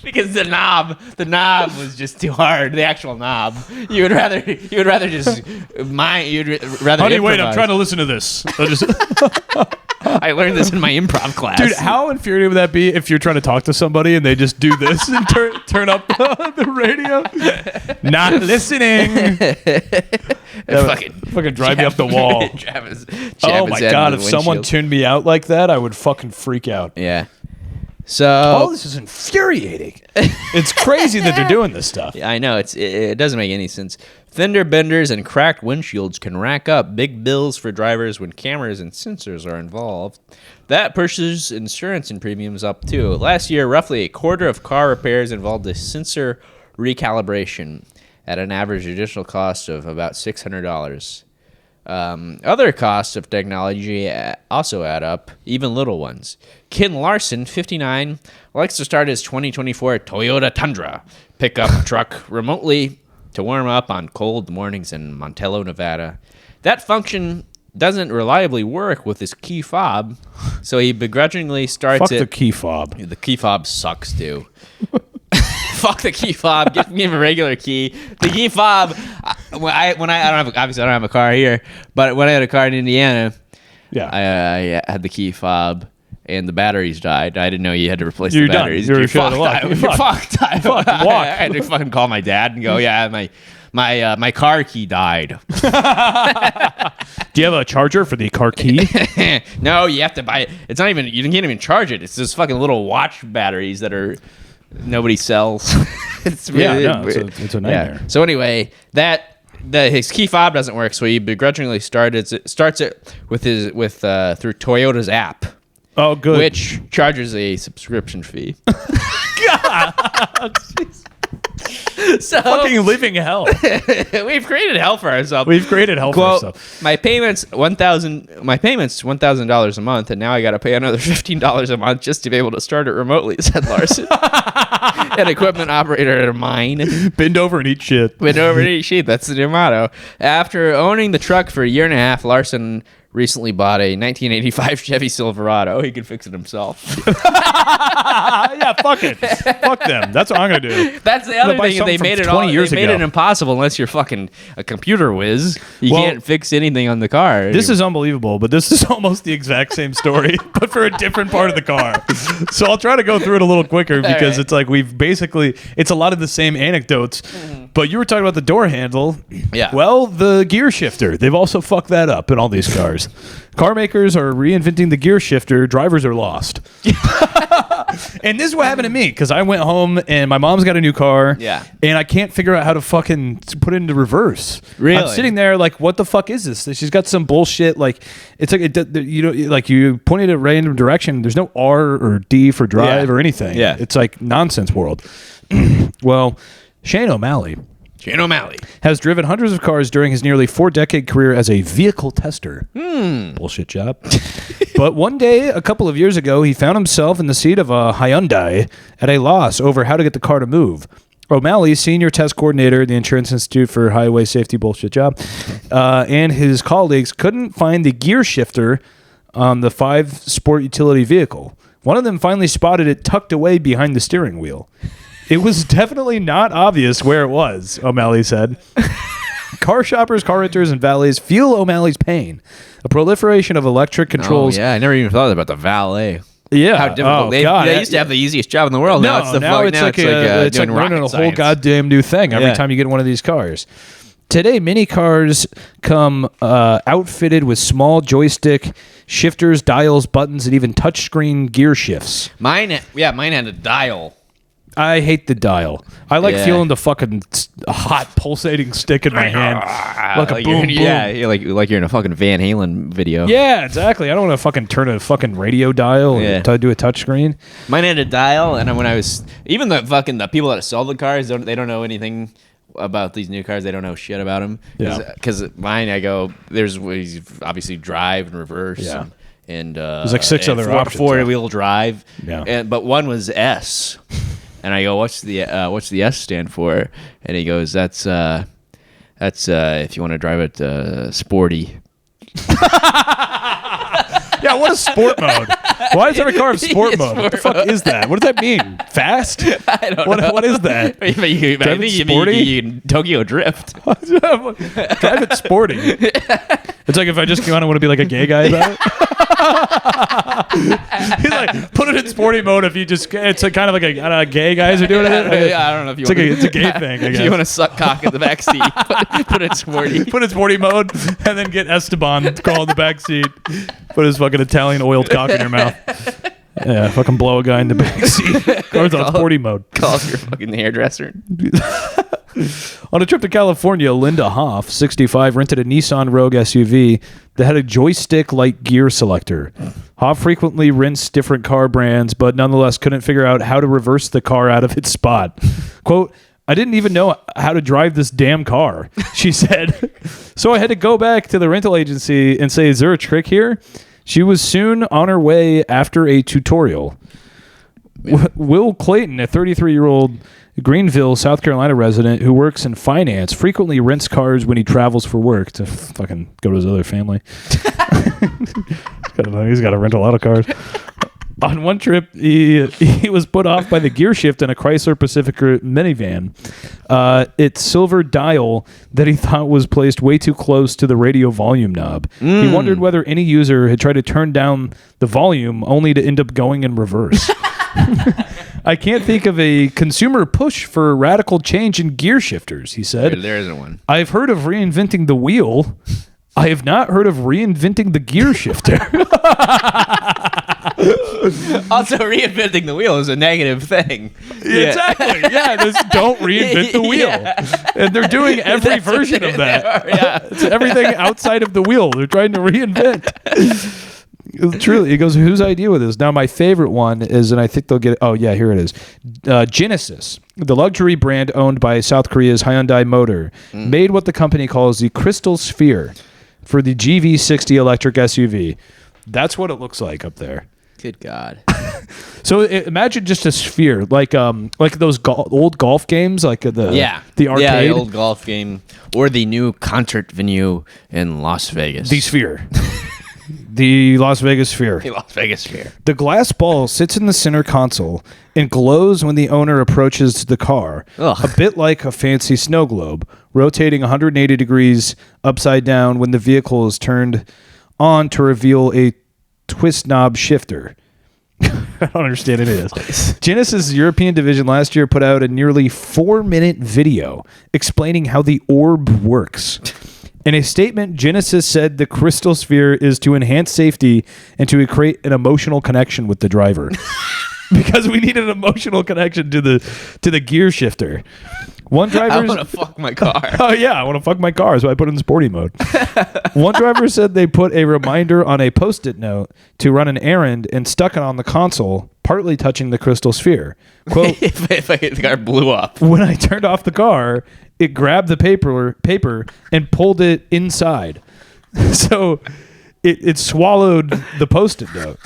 Because the knob was just too hard. The actual knob. You would rather just Honey, wait, I'm trying to listen to this. I learned this in my improv class. Dude, how infuriating would that be if you're trying to talk to somebody and they just do this and turn up the radio? Not listening. Fucking drive me up the wall. Oh my god, if someone tuned me out like that, I would fucking freak out. Yeah. So this is infuriating. It's crazy that they're doing this stuff. I know it doesn't make any sense. Fender benders and cracked windshields can rack up big bills for drivers when cameras and sensors are involved. That pushes insurance and premiums up too. Last year, roughly a quarter of car repairs involved a sensor recalibration at an average additional cost of about $600. Other costs of technology also add up, even little ones. Ken Larson, 59, likes to start his 2024 Toyota Tundra pickup truck remotely to warm up on cold mornings in Montello, Nevada. That function doesn't reliably work with his key fob, so he begrudgingly starts Fuck the key fob. The key fob sucks, too. Fuck the key fob. Give me a regular key. The key fob. I don't have a car here, but when I had a car in Indiana, I had the key fob, and the batteries died. I didn't know you had to replace the batteries. You're fucked. You're fucked. I had to fucking call my dad and go, yeah, My car key died. Do you have a charger for the car key? No, you have to buy it. It's not even. You can't even charge it. It's just fucking little watch batteries that are nobody sells. It's really, it's a nightmare. Yeah. So anyway, his key fob doesn't work, so he begrudgingly starts it with through Toyota's app. Oh, good. Which charges a subscription fee. God. So fucking living hell. We've created hell for ourselves. My payments $1,000 a month, and now I got to pay another $15 a month just to be able to start it remotely, said Larson, an equipment operator at a mine. Bend over and eat shit. That's the new motto. After owning the truck for a year and a half, Larson recently bought a 1985 Chevy Silverado. He could fix it himself. Yeah, fuck it. Fuck them. That's what I'm going to do. That's the other thing. They made it impossible unless you're fucking a computer whiz. You can't fix anything on the car. This is unbelievable, but this is almost the exact same story, but for a different part of the car. So I'll try to go through it a little quicker because it's like it's a lot of the same anecdotes. Mm-hmm. But you were talking about the door handle. Yeah. Well, the gear shifter. They've also fucked that up in all these cars. Car makers are reinventing the gear shifter. Drivers are lost. And this is what happened to me because I went home and my mom's got a new car. Yeah. And I can't figure out how to fucking put it into reverse. Really? I'm sitting there like, what the fuck is this? She's got some bullshit. Like, it's like, like you point it in a random direction. There's no R or D for drive or anything. Yeah. It's like nonsense world. Well, Shane O'Malley has driven hundreds of cars during his nearly 4-decade career as a vehicle tester. Bullshit job. But one day, a couple of years ago, he found himself in the seat of a Hyundai at a loss over how to get the car to move. O'Malley, senior test coordinator at the Insurance Institute for Highway Safety, bullshit job, and his colleagues couldn't find the gear shifter on the 5 sport utility vehicle. One of them finally spotted it tucked away behind the steering wheel. It was definitely not obvious where it was, O'Malley said. Car shoppers, car renters, and valets feel O'Malley's pain. A proliferation of electric controls. Oh, yeah, I never even thought about the valet. Yeah. How difficult. They used to have the easiest job in the world. Now it's like learning a whole goddamn new thing every time you get one of these cars. Today, many cars come outfitted with small joystick shifters, dials, buttons, and even touchscreen gear shifts. Mine had a dial. I hate the dial. I like feeling the fucking hot pulsating stick in my hand, like a boom, boom. Yeah, like you're in a fucking Van Halen video. Yeah, exactly. I don't want to fucking turn a fucking radio dial and do a touchscreen. Mine had a dial, and when I was even the people that sell the cars don't know anything about these new cars. They don't know shit about them. Because mine, I go there's obviously drive and reverse. Yeah. And there's like 6 other options. 4-wheel drive. Yeah. But one was S. And I go, what's the S stand for? And he goes, that's if you want to drive it sporty. Yeah, what is sport mode? Why does every car have sport mode? What the fuck is that? What does that mean? Fast? I don't know. What is that? I think you mean Tokyo Drift. Drive it sporty. It's like if I just want to be like a gay guy about it. He's like, put it in sporty mode if you just, it's a kind of like a gay guys are doing it. I don't know if you it's a gay thing, I guess. If you want to suck cock in the back seat, put it sporty. Put it sporty mode and then get Esteban to call in the back seat. Put his fucking Italian oiled cock in your mouth. Yeah, fucking blow a guy in the back seat. Car's on sporty mode. Call your fucking hairdresser. On a trip to California, Linda Hoff, 65, rented a Nissan Rogue SUV that had a joystick-like gear selector. Hoff frequently rinsed different car brands, but nonetheless couldn't figure out how to reverse the car out of its spot. Quote, I didn't even know how to drive this damn car, she said. So I had to go back to the rental agency and say, is there a trick here? She was soon on her way after a tutorial. Will Clayton, a 33-year-old Greenville, South Carolina resident who works in finance, frequently rents cars when he travels for work to fucking go to his other family. He's got to rent a lot of cars. On one trip, he was put off by the gear shift in a Chrysler Pacifica minivan. Its silver dial that he thought was placed way too close to the radio volume knob. He wondered whether any user had tried to turn down the volume only to end up going in reverse. I can't think of a consumer push for a radical change in gear shifters, he said. There isn't one. I've heard of reinventing the wheel. I have not heard of reinventing the gear shifter. Also, reinventing the wheel is a negative thing. Yeah. Exactly. Yeah, just don't reinvent the wheel. Yeah. And they're doing every version of that. Yeah. It's everything outside of the wheel. They're trying to reinvent. Truly, he goes, whose idea was this? Now, my favorite one is, and I think they'll get it. Oh, yeah, here it is. Genesis, the luxury brand owned by South Korea's Hyundai Motor, made what the company calls the Crystal Sphere for the GV60 electric SUV. That's what it looks like up there. Good God. So imagine just a sphere, like those old golf games, like the arcade. Yeah, the old golf game, or the new concert venue in Las Vegas. The Sphere. The Las Vegas Sphere. The Las Vegas Sphere. The glass ball sits in the center console and glows when the owner approaches the car, a bit like a fancy snow globe, rotating 180 degrees upside down when the vehicle is turned on to reveal a twist knob shifter. I don't understand it is. Genesis' European division last year put out a nearly 4-minute video explaining how the orb works. In a statement, Genesis said the Crystal Sphere is to enhance safety and to create an emotional connection with the driver. Because we need an emotional connection to the gear shifter. One driver. I want to fuck my car. Oh yeah, I want to fuck my car, so I put it in sporty mode. One driver said they put a reminder on a Post-it note to run an errand and stuck it on the console, partly touching the Crystal Sphere. Quote, if the car blew up. When I turned off the car, it grabbed the paper and pulled it inside. So it swallowed the Post-it note.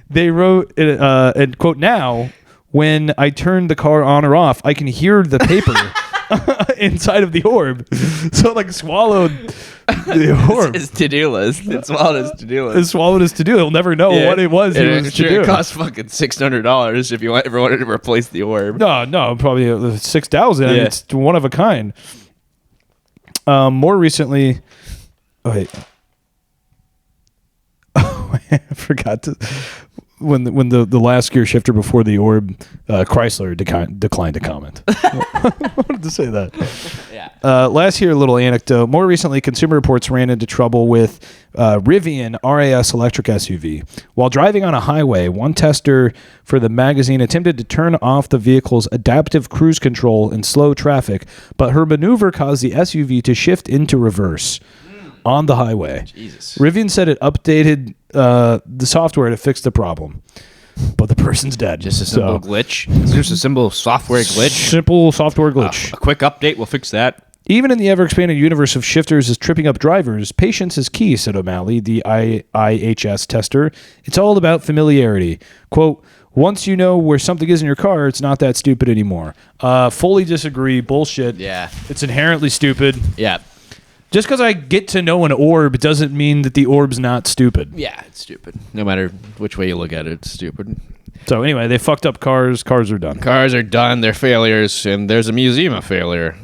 They wrote, and quote, now, when I turn the car on or off, I can hear the paper inside of the orb. So it swallowed the orb. It's his to-do list. It swallowed his to-do list. It swallowed his to-do. He'll never know what it was he was to do. It costs fucking $600 if you ever wanted to replace the orb. No, probably $6,000. Yeah. It's one of a kind. More recently, I forgot to. When the last gear shifter before the orb, Chrysler declined to comment. I wanted to say that. Yeah. Last year, a little anecdote. More recently, Consumer Reports ran into trouble with Rivian RAS electric SUV. While driving on a highway, one tester for the magazine attempted to turn off the vehicle's adaptive cruise control in slow traffic, but her maneuver caused the SUV to shift into reverse on the highway. Jesus. Rivian said it updated the software to fix the problem, but the person's dead. Just a simple glitch. It's just a simple software glitch. Simple software glitch. A quick update will fix that. Even in the ever-expanding universe of shifters is tripping up drivers, patience is key, said O'Malley, the IHS tester. It's all about familiarity. Quote, once you know where something is in your car, it's not that stupid anymore. Fully disagree. Bullshit. Yeah. It's inherently stupid. Yeah. Just because I get to know an orb doesn't mean that the orb's not stupid. Yeah, it's stupid. No matter which way you look at it, it's stupid. So anyway, they fucked up cars. Cars are done. Cars are done. They're failures, and there's a museum of failure.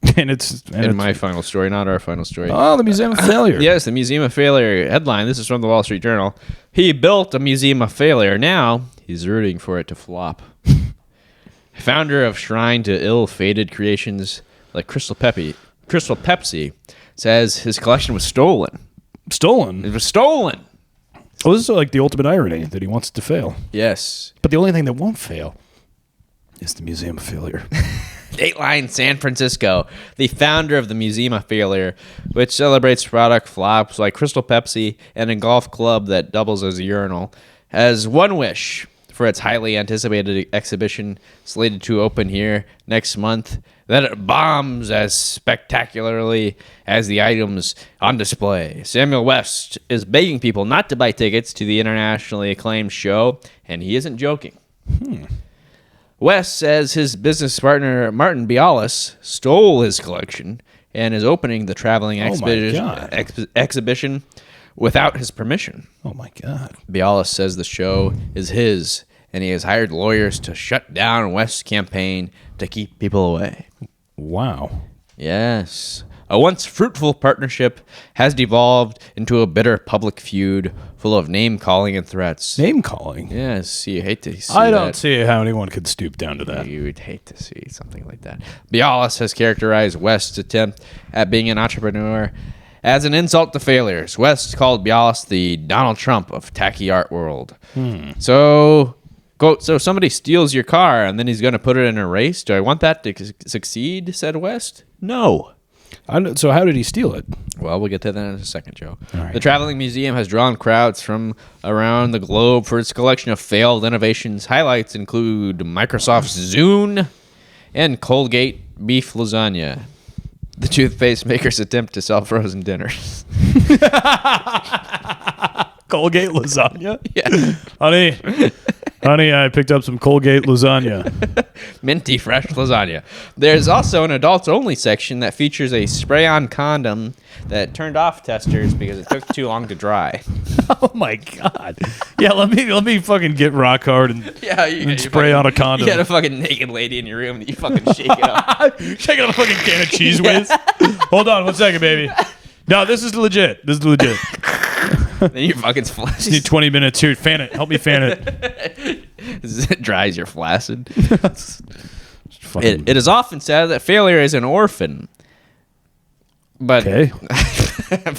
It's my final story, not our final story. Oh, the Museum of Failure. Yes, the Museum of Failure. Headline, this is from the Wall Street Journal. He built a museum of failure. Now he's rooting for it to flop. Founder of Shrine to Ill-Fated Creations like Crystal Pepsi says his collection was stolen. Stolen? It was stolen. Oh, this is like the ultimate irony that he wants it to fail. Yes. But the only thing that won't fail is the Museum of Failure. Dateline San Francisco, the founder of the Museum of Failure, which celebrates product flops like Crystal Pepsi and a golf club that doubles as a urinal, has one wish for its highly anticipated exhibition slated to open here next month, that it bombs as spectacularly as the items on display. Samuel West is begging people not to buy tickets to the internationally acclaimed show, and he isn't joking. West says his business partner, Martin Bialis, stole his collection and is opening the traveling exhibition without his permission. Oh, my God. Bialis says the show is his, and he has hired lawyers to shut down West's campaign to keep people away. Wow. Yes. A once fruitful partnership has devolved into a bitter public feud full of name-calling and threats. Name-calling? Yes, you hate to see I don't that. see how anyone could stoop down to that. You would hate to see something like that. Bialas has characterized West's attempt at being an entrepreneur as an insult to failures. West called Bialas the Donald Trump of tacky art world. So, quote, so somebody steals your car and then he's going to put it in a race? Do I want that to succeed, said West? No. So how did he steal it? Well, we'll get to that in a second, Joe. Right. The Traveling Museum has drawn crowds from around the globe for its collection of failed innovations. Highlights include Microsoft's Zune and Colgate beef lasagna. The toothpaste maker's attempt to sell frozen dinners. Colgate lasagna? Yeah. Honey, I picked up some Colgate lasagna. Minty fresh lasagna. There's also an adults-only section that features a spray-on condom that turned off testers because it took too long to dry. Oh my God! Yeah, let me fucking get rock hard and spray on a condom. You got a fucking naked lady in your room that you fucking shake it up. Shake on a fucking can of Cheese Whiz. Hold on 1 second, baby. No, this is legit. Then you fucking flash. Just need 20 minutes here. Fan it. Help me fan it. It dries your flaccid. It is often said that failure is an orphan. But, okay.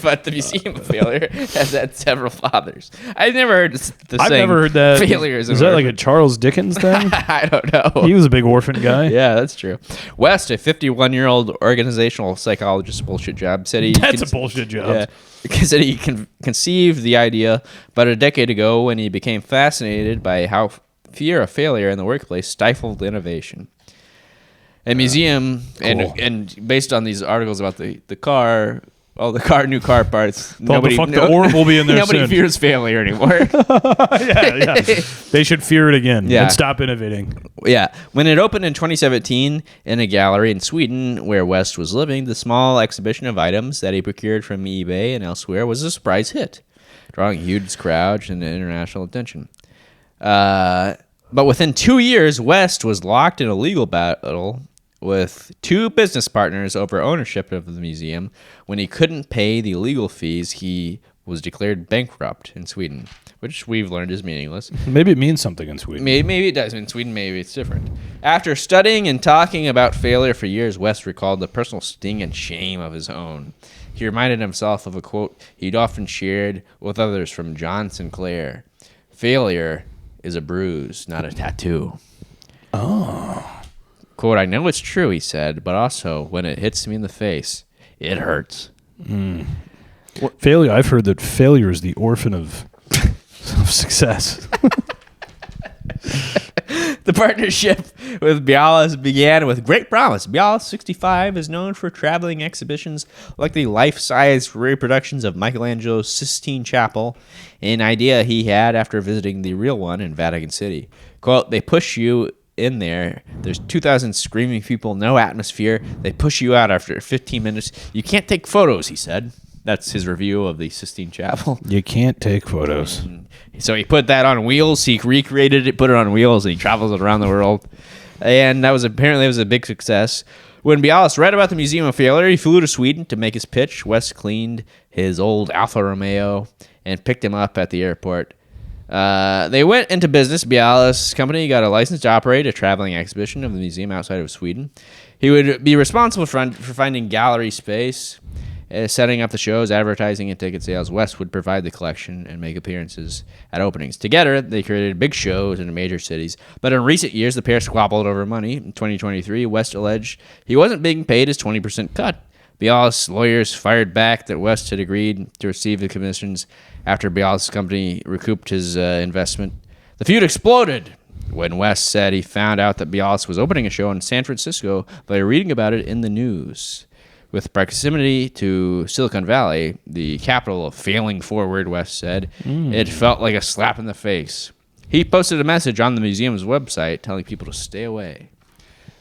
But the Museum of Failure has had several fathers. I've never heard I've never heard that. Failure is an that orphan. like a Charles Dickens thing? I don't know. He was a big orphan guy. Yeah, that's true. West, a 51-year-old organizational psychologist, bullshit job, said he... That's a bullshit job. Yeah, said he conceived the idea about a decade ago when he became fascinated by how fear of failure in the workplace stifled innovation. A museum, cool. and based on these articles about the car, all the new car parts, the orb will be in there nobody soon. fears failure anymore. yeah. They should fear it again Yeah. and stop innovating. Yeah. When it opened in 2017 in a gallery in Sweden where West was living, the small exhibition of items that he procured from eBay and elsewhere was a surprise hit, drawing huge crowds and international attention. But within 2 years, West was locked in a legal battle with two business partners over ownership of the museum. When he couldn't pay the legal fees, he was declared bankrupt in Sweden, which we've learned is meaningless. Maybe it means something in Sweden. Maybe it does. In Sweden, maybe it's different. After studying and talking about failure for years, West recalled the personal sting and shame of his own. He reminded himself of a quote he'd often shared with others from John Sinclair. Failure is a bruise, not a tattoo. Oh. Quote, I know it's true, he said, but also when it hits me in the face, it hurts. Failure. I've heard that failure is the orphan of success. The partnership with Bialas began with great promise. Bialas, 65, is known for traveling exhibitions like the life-size reproductions of Michelangelo's Sistine Chapel, an idea he had after visiting the real one in Vatican City. Quote, they push you in there. There's 2,000 screaming people, no atmosphere. They push you out after 15 minutes. You can't take photos, he said. That's his review of the Sistine Chapel. You can't take photos. So he put that on wheels. He recreated it, put it on wheels, and he travels it around the world. And that was apparently a big success. When Bialas read about the Museum of Failure, he flew to Sweden to make his pitch. West cleaned his old Alfa Romeo and picked him up at the airport. They went into business. Bialas' company got a license to operate a traveling exhibition of the museum outside of Sweden. He would be responsible for finding gallery space, setting up the shows, advertising, and ticket sales. West would provide the collection and make appearances at openings. Together, they created big shows in major cities. But in recent years, the pair squabbled over money. In 2023, West alleged he wasn't being paid his 20% cut. Bialas' lawyers fired back that West had agreed to receive the commissions after Bialas' company recouped his investment. The feud exploded when West said he found out that Bialas was opening a show in San Francisco by reading about it in the news. With proximity to Silicon Valley, the capital of failing forward, West said, it felt like a slap in the face. He posted a message on the museum's website telling people to stay away.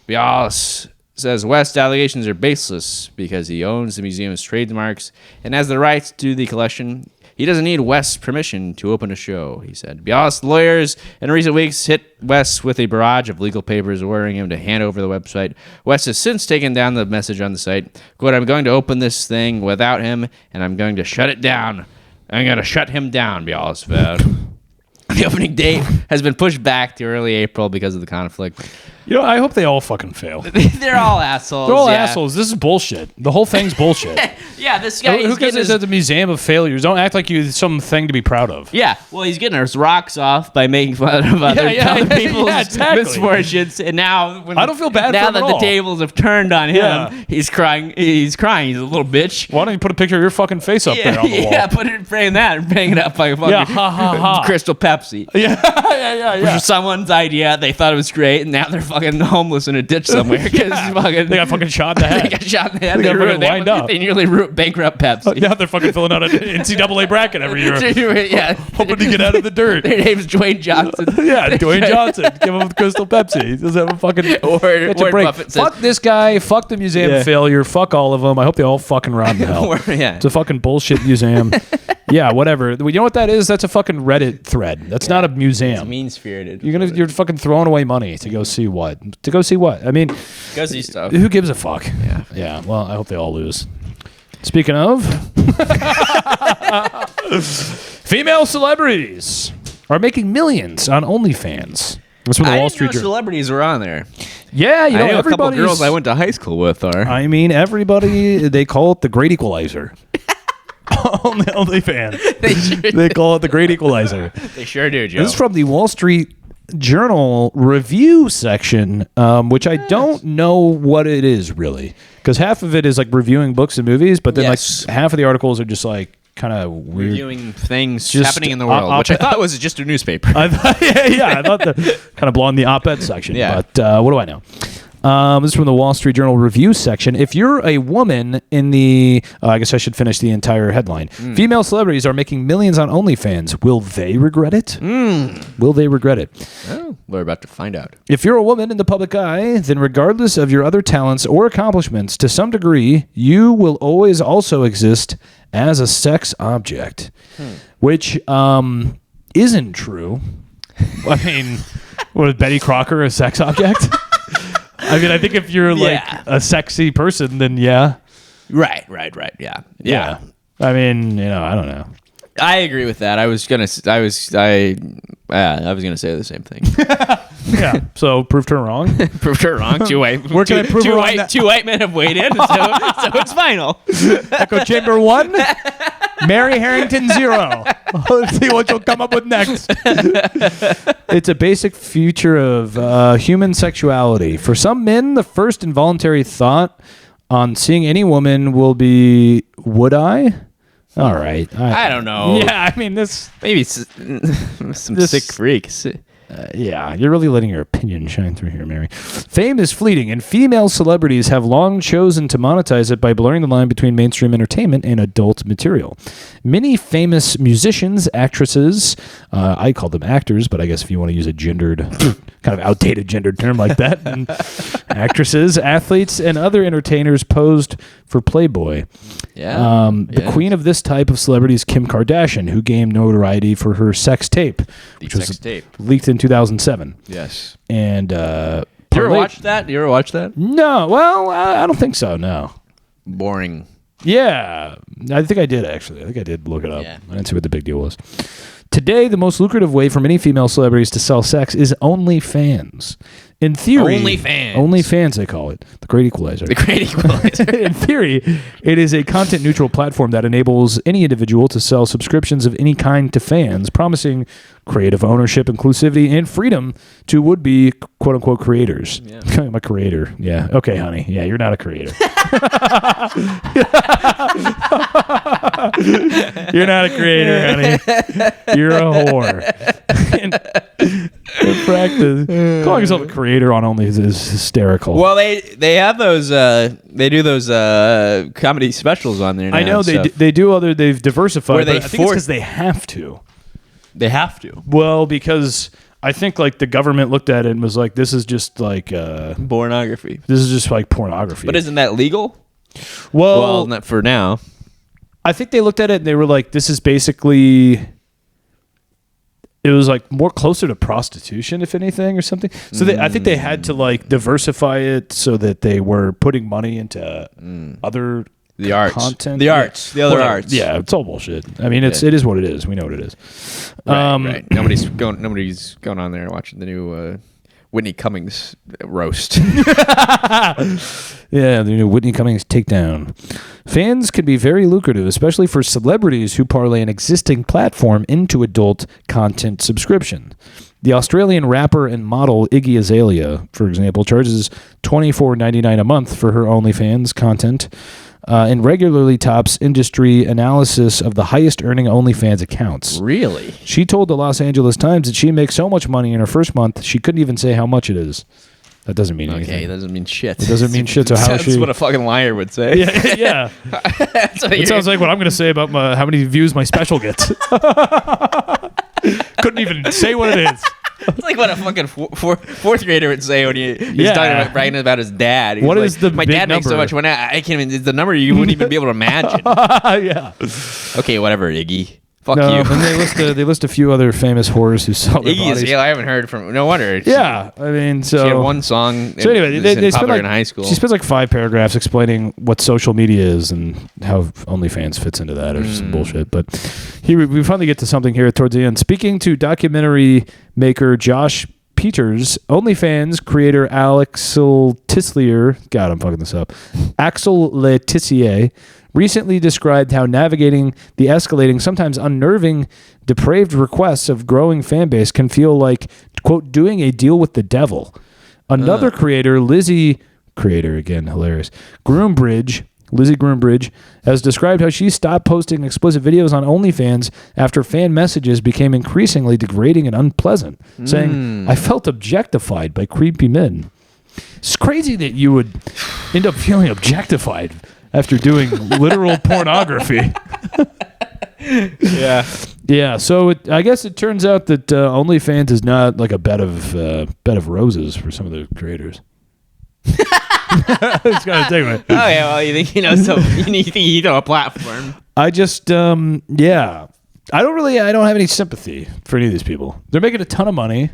Bialas says West's allegations are baseless because he owns the museum's trademarks and has the rights to the collection. He doesn't need West's permission to open a show, he said. Bialis lawyers in recent weeks hit West with a barrage of legal papers ordering him to hand over the website. West has since taken down the message on the site. Quote, I'm going to open this thing without him, and I'm going to shut it down. I'm going to shut him down, Bialis vowed. The opening date has been pushed back to early April because of the conflict. You know, I hope they all fucking fail. They're all assholes. They're all assholes. This is bullshit. The whole thing's bullshit. Yeah, this guy. Who cares? It's at the Museum of Failures. Don't act like you something to be proud of. Yeah, well, he's getting his rocks off by making fun of other people's misfortunes, and now I don't feel bad. Now for him that at the all. tables have turned on him, he's crying. He's crying. He's a little bitch. Why don't you put a picture of your fucking face up there on the wall? Yeah, frame that and bang it up like a fucking Crystal Pepsi. Yeah. Which was someone's idea. They thought it was great, and now they're fucking homeless in a ditch somewhere because they got fucking shot in the head. They got shot in the head. They nearly bankrupt Pepsi. Now they're fucking filling out an NCAA bracket every year. Yeah, hoping to get out of the dirt. Their name's Dwayne Johnson. Dwayne Johnson. Give him Crystal Pepsi. He doesn't have a fucking Warren Buffett says, fuck this guy. Fuck the Museum of Failure. Fuck all of them. I hope they all fucking rot in hell. It's a fucking bullshit museum. Yeah, whatever. You know what that is? That's a fucking Reddit thread. That's not a museum. It's mean-spirited. You're fucking throwing away money to go see what? To go see what? I mean, go see stuff. Who gives a fuck? Yeah. Well, I hope they all lose. Speaking of, female celebrities are making millions on OnlyFans. That's from the Wall Street Journal. Celebrities were on there. Yeah, you know, I know a couple everybody's girls I went to high school with are. I mean, everybody, they call it the Great Equalizer. OnlyFans. They call it the Great Equalizer. They sure do, Joe. This is from the Wall Street Journal review section, which I don't know what it is really, because half of it is like reviewing books and movies, but then like half of the articles are just like kind of weird, reviewing things happening in the world, which I thought was just a newspaper. I thought kind of belonged in the op-ed section. Yeah. But what do I know? This is from the Wall Street Journal review section. If you're a woman in the, I guess I should finish the entire headline. Female celebrities are making millions on OnlyFans. Will they regret it? Will they regret it? Oh, we're about to find out. If you're a woman in the public eye, then regardless of your other talents or accomplishments, to some degree, you will always also exist as a sex object, which isn't true. I mean, was Betty Crocker a sex object? I mean, I think if you're like a sexy person, then yeah. Right. Yeah. I mean, I don't know. I agree with that. I was gonna say the same thing. Yeah. So proved her wrong. Proved her wrong. Two white men have weighed in, so it's final. Echo chamber 1. Mary Harrington 0. Let's see what you'll come up with next. It's a basic feature of human sexuality. For some men, the first involuntary thought on seeing any woman will be, would I? All right. I don't know. Yeah, I mean, this... Maybe some sick freaks. Yeah, you're really letting your opinion shine through here, Mary. Fame is fleeting, and female celebrities have long chosen to monetize it by blurring the line between mainstream entertainment and adult material. Many famous musicians, actresses, I call them actors, but I guess if you want to use a gendered, kind of outdated gendered term like that, and actresses, athletes, and other entertainers posed for Playboy. Yeah. The queen of this type of celebrity is Kim Kardashian, who gained notoriety for her sex tape, which was leaked in 2007. Yes. And you ever watch that? No. Well, I don't think so. No. Boring. Yeah, I think I did actually. I think I did look it up. Yeah. I didn't see what the big deal was. Today, the most lucrative way for many female celebrities to sell sex is OnlyFans. In theory, OnlyFans, they call it. The Great Equalizer. The Great Equalizer. In theory, it is a content-neutral platform that enables any individual to sell subscriptions of any kind to fans, promising creative ownership, inclusivity, and freedom to would-be quote-unquote creators. Yeah. I'm a creator. Yeah. Okay, honey. Yeah, you're not a creator. You're not a creator, honey. You're a whore. In practice, calling yourself a creator on Only is hysterical. Well, they have those. They do those comedy specials on there now. I know they do other. They've diversified. But I think it's because they have to. They have to. Well, because I think like the government looked at it and was like, "This is just like pornography. This is just like pornography." But isn't that legal? Well, not for now. I think they looked at it and they were like, this is basically... It was like more closer to prostitution, if anything, or something. So I think they had to like diversify it so that they were putting money into other content. The other arts. Yeah, it's all bullshit. I mean, it is what it is. We know what it is. Right. Nobody's going on there watching the new Whitney Cummings roast. Yeah, the new Whitney Cummings takedown. Fans can be very lucrative, especially for celebrities who parlay an existing platform into adult content subscription. The Australian rapper and model Iggy Azalea, for example, charges $24.99 a month for her OnlyFans content and regularly tops industry analysis of the highest-earning OnlyFans accounts. Really? She told the Los Angeles Times that she makes so much money in her first month, she couldn't even say how much it is. That doesn't mean anything. Okay, it doesn't mean shit. It doesn't mean shit. So how That's what a fucking liar would say. Yeah. It sounds like what I'm going to say about how many views my special gets. Couldn't even say what it is. It's like what a fucking fourth grader would say when he's talking about bragging about his dad. He's what like, is the my big dad makes so number? much money. I can't even. It's the number you wouldn't even be able to imagine. Yeah. Okay, whatever, Iggy. Fuck No, you. and they list a few other famous whores who sell their Iggy bodies. Azalea, I haven't heard from. No wonder. Yeah, I mean, so She had one song. So anyway, they spent popular like in high school. She spends like 5 paragraphs explaining what social media is and how OnlyFans fits into that, or some bullshit. But here we finally get to something here towards the end. Speaking to documentary maker Josh Peters, OnlyFans creator Axel Tislier, God, I'm fucking this up, Axel Letizier, recently described how navigating the escalating, sometimes unnerving, depraved requests of growing fan base can feel like, quote, doing a deal with the devil. Another creator, Lizzie Groombridge, has described how she stopped posting explicit videos on OnlyFans after fan messages became increasingly degrading and unpleasant, saying, I felt objectified by creepy men. It's crazy that you would end up feeling objectified after doing literal pornography. Yeah. So I guess it turns out that OnlyFans is not like a bed of roses for some of the creators. It's gotta take me. Oh yeah, well you think so you think you know a platform. I just I don't have any sympathy for any of these people. They're making a ton of money.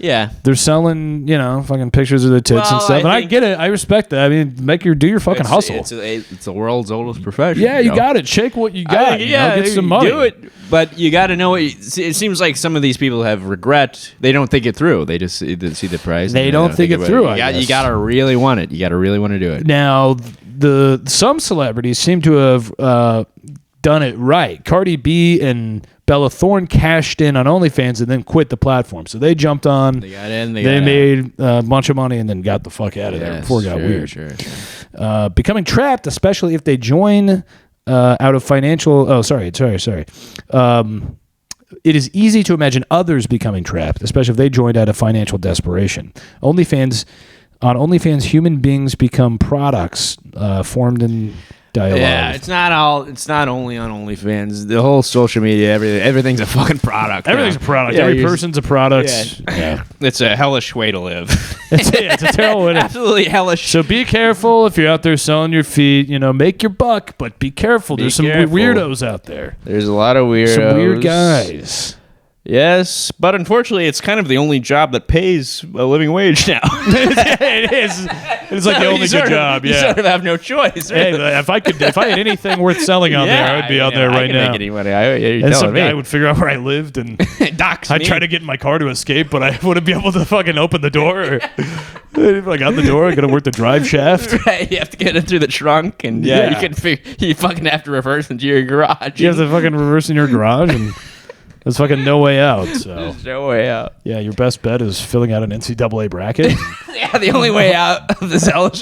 Yeah. They're selling, fucking pictures of their tits and stuff. And I get it. I respect that. I mean, do your fucking hustle. It's the world's oldest profession. Yeah, you got it. Shake what you got. Get some money. Do it. But you got to know it seems like some of these people have regret. They don't think it through. They just see the price. They don't think it through. You got to really want it. You got to really want to do it. Now, some celebrities seem to have done it right. Cardi B and Bella Thorne cashed in on OnlyFans and then quit the platform. So they jumped on. They got in. They made a bunch of money and then got the fuck out of there before it got weird. Sure. Becoming trapped, especially if they join out of financial... Oh, sorry. It is easy to imagine others becoming trapped, especially if they joined out of financial desperation. On OnlyFans, human beings become products formed in dialogue. Yeah, it's not only on OnlyFans. The whole social media, everything's a fucking product. Everything's a product. Yeah, Every person's a product. Yeah. It's a hellish way to live. It's a terrible way to Absolutely hellish. So be careful if you're out there selling your feet. Make your buck, but be careful. There's some weirdos out there. There's a lot of weirdos. Some weird guys. Yes, but unfortunately, it's kind of the only job that pays a living wage now. It is. It's like the only good job. You Yeah. sort of have no choice. Hey, if I had anything worth selling out there, I would be out there right now. I can make any money. You're And some telling me. guy would figure out where I lived and Dox I'd me. try to get in my car to escape, but I wouldn't be able to fucking open the door. If I got in the door, I gotta work the drive shaft. Right, you have to get it through the trunk, and you fucking have to reverse into your garage. You have to fucking reverse in your garage, and there's fucking no way out. So There's no way out. yeah, your best bet is filling out an NCAA bracket. Yeah, the only way out of this hellish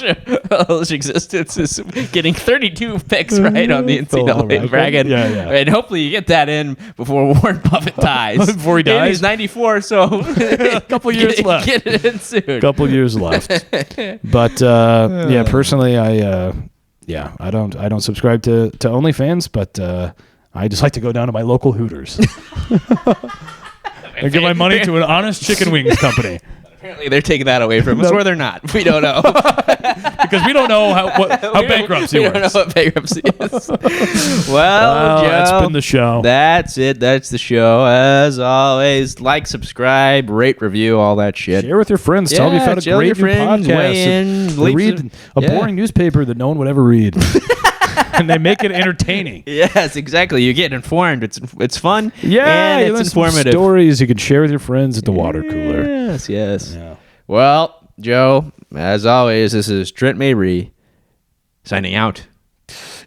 existence is getting 32 picks right on the NCAA bracket. Yeah. And hopefully you get that in before Warren Buffett dies. Before he dies? He's 94, so A couple years left. Get it in soon. Couple years left. But personally, I don't subscribe to OnlyFans, but I just like to go down to my local Hooters and give my money to an honest chicken wings company. Apparently, they're taking that away from us, or they're not. We don't know. Because we don't know how bankruptcy works. We don't know what bankruptcy is. Well, Joe, that's been the show. That's it. That's the show. As always, like, subscribe, rate, review, all that shit. Share with your friends. Tell them you found a great new podcast. Weigh in, they read a boring newspaper that no one would ever read. And they make it entertaining. Yes, exactly. You get informed. It's fun. Yeah, and it's informative. Stories you can share with your friends at the water cooler. Yes. Yeah. Well, Joe, as always, this is Trent Mabry signing out.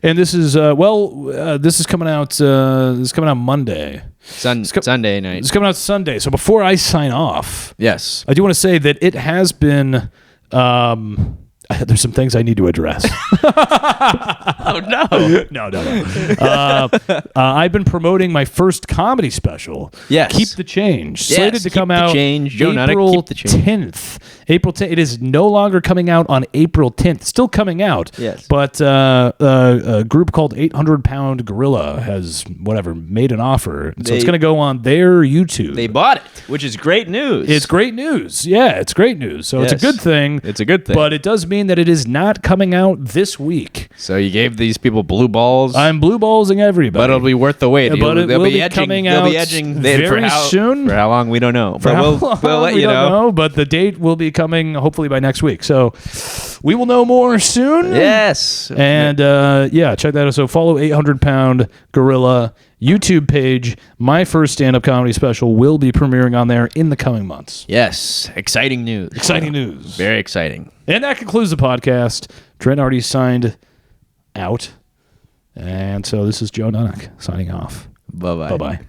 And this is this is coming out. This is coming out Monday. Sunday night. It's coming out Sunday. So before I sign off, yes, I do want to say that it has been. There's some things I need to address. Oh, no. No. I've been promoting my first comedy special. Yes. Keep the Change. Yes, Slated to come Keep the out Change. Joe Nunnink, April Keep the Change. 10th. April 10th. It is no longer coming out on April 10th. Still coming out. Yes. But a group called 800 Pound Gorilla has, made an offer. So it's going to go on their YouTube. They bought it, which is great news. It's great news. Yeah, it's great news. So it's a good thing. It's a good thing. But it does mean that it is not coming out this week. So you gave these people blue balls. I'm blue ballsing everybody. But it'll be worth the wait. But it will be edging, coming they'll out be edging very soon. For how long, we don't know. For But we'll let you know. But the date will be coming hopefully by next week. So we will know more soon. Yes. And check that out. So follow 800 Pound Gorilla YouTube page. My first stand-up comedy special will be premiering on there in the coming months. Yes. Exciting news. Exciting news. Very exciting. And that concludes the podcast. Trent already signed out. And so this is Joe Nunnink signing off. Bye-bye. Bye-bye.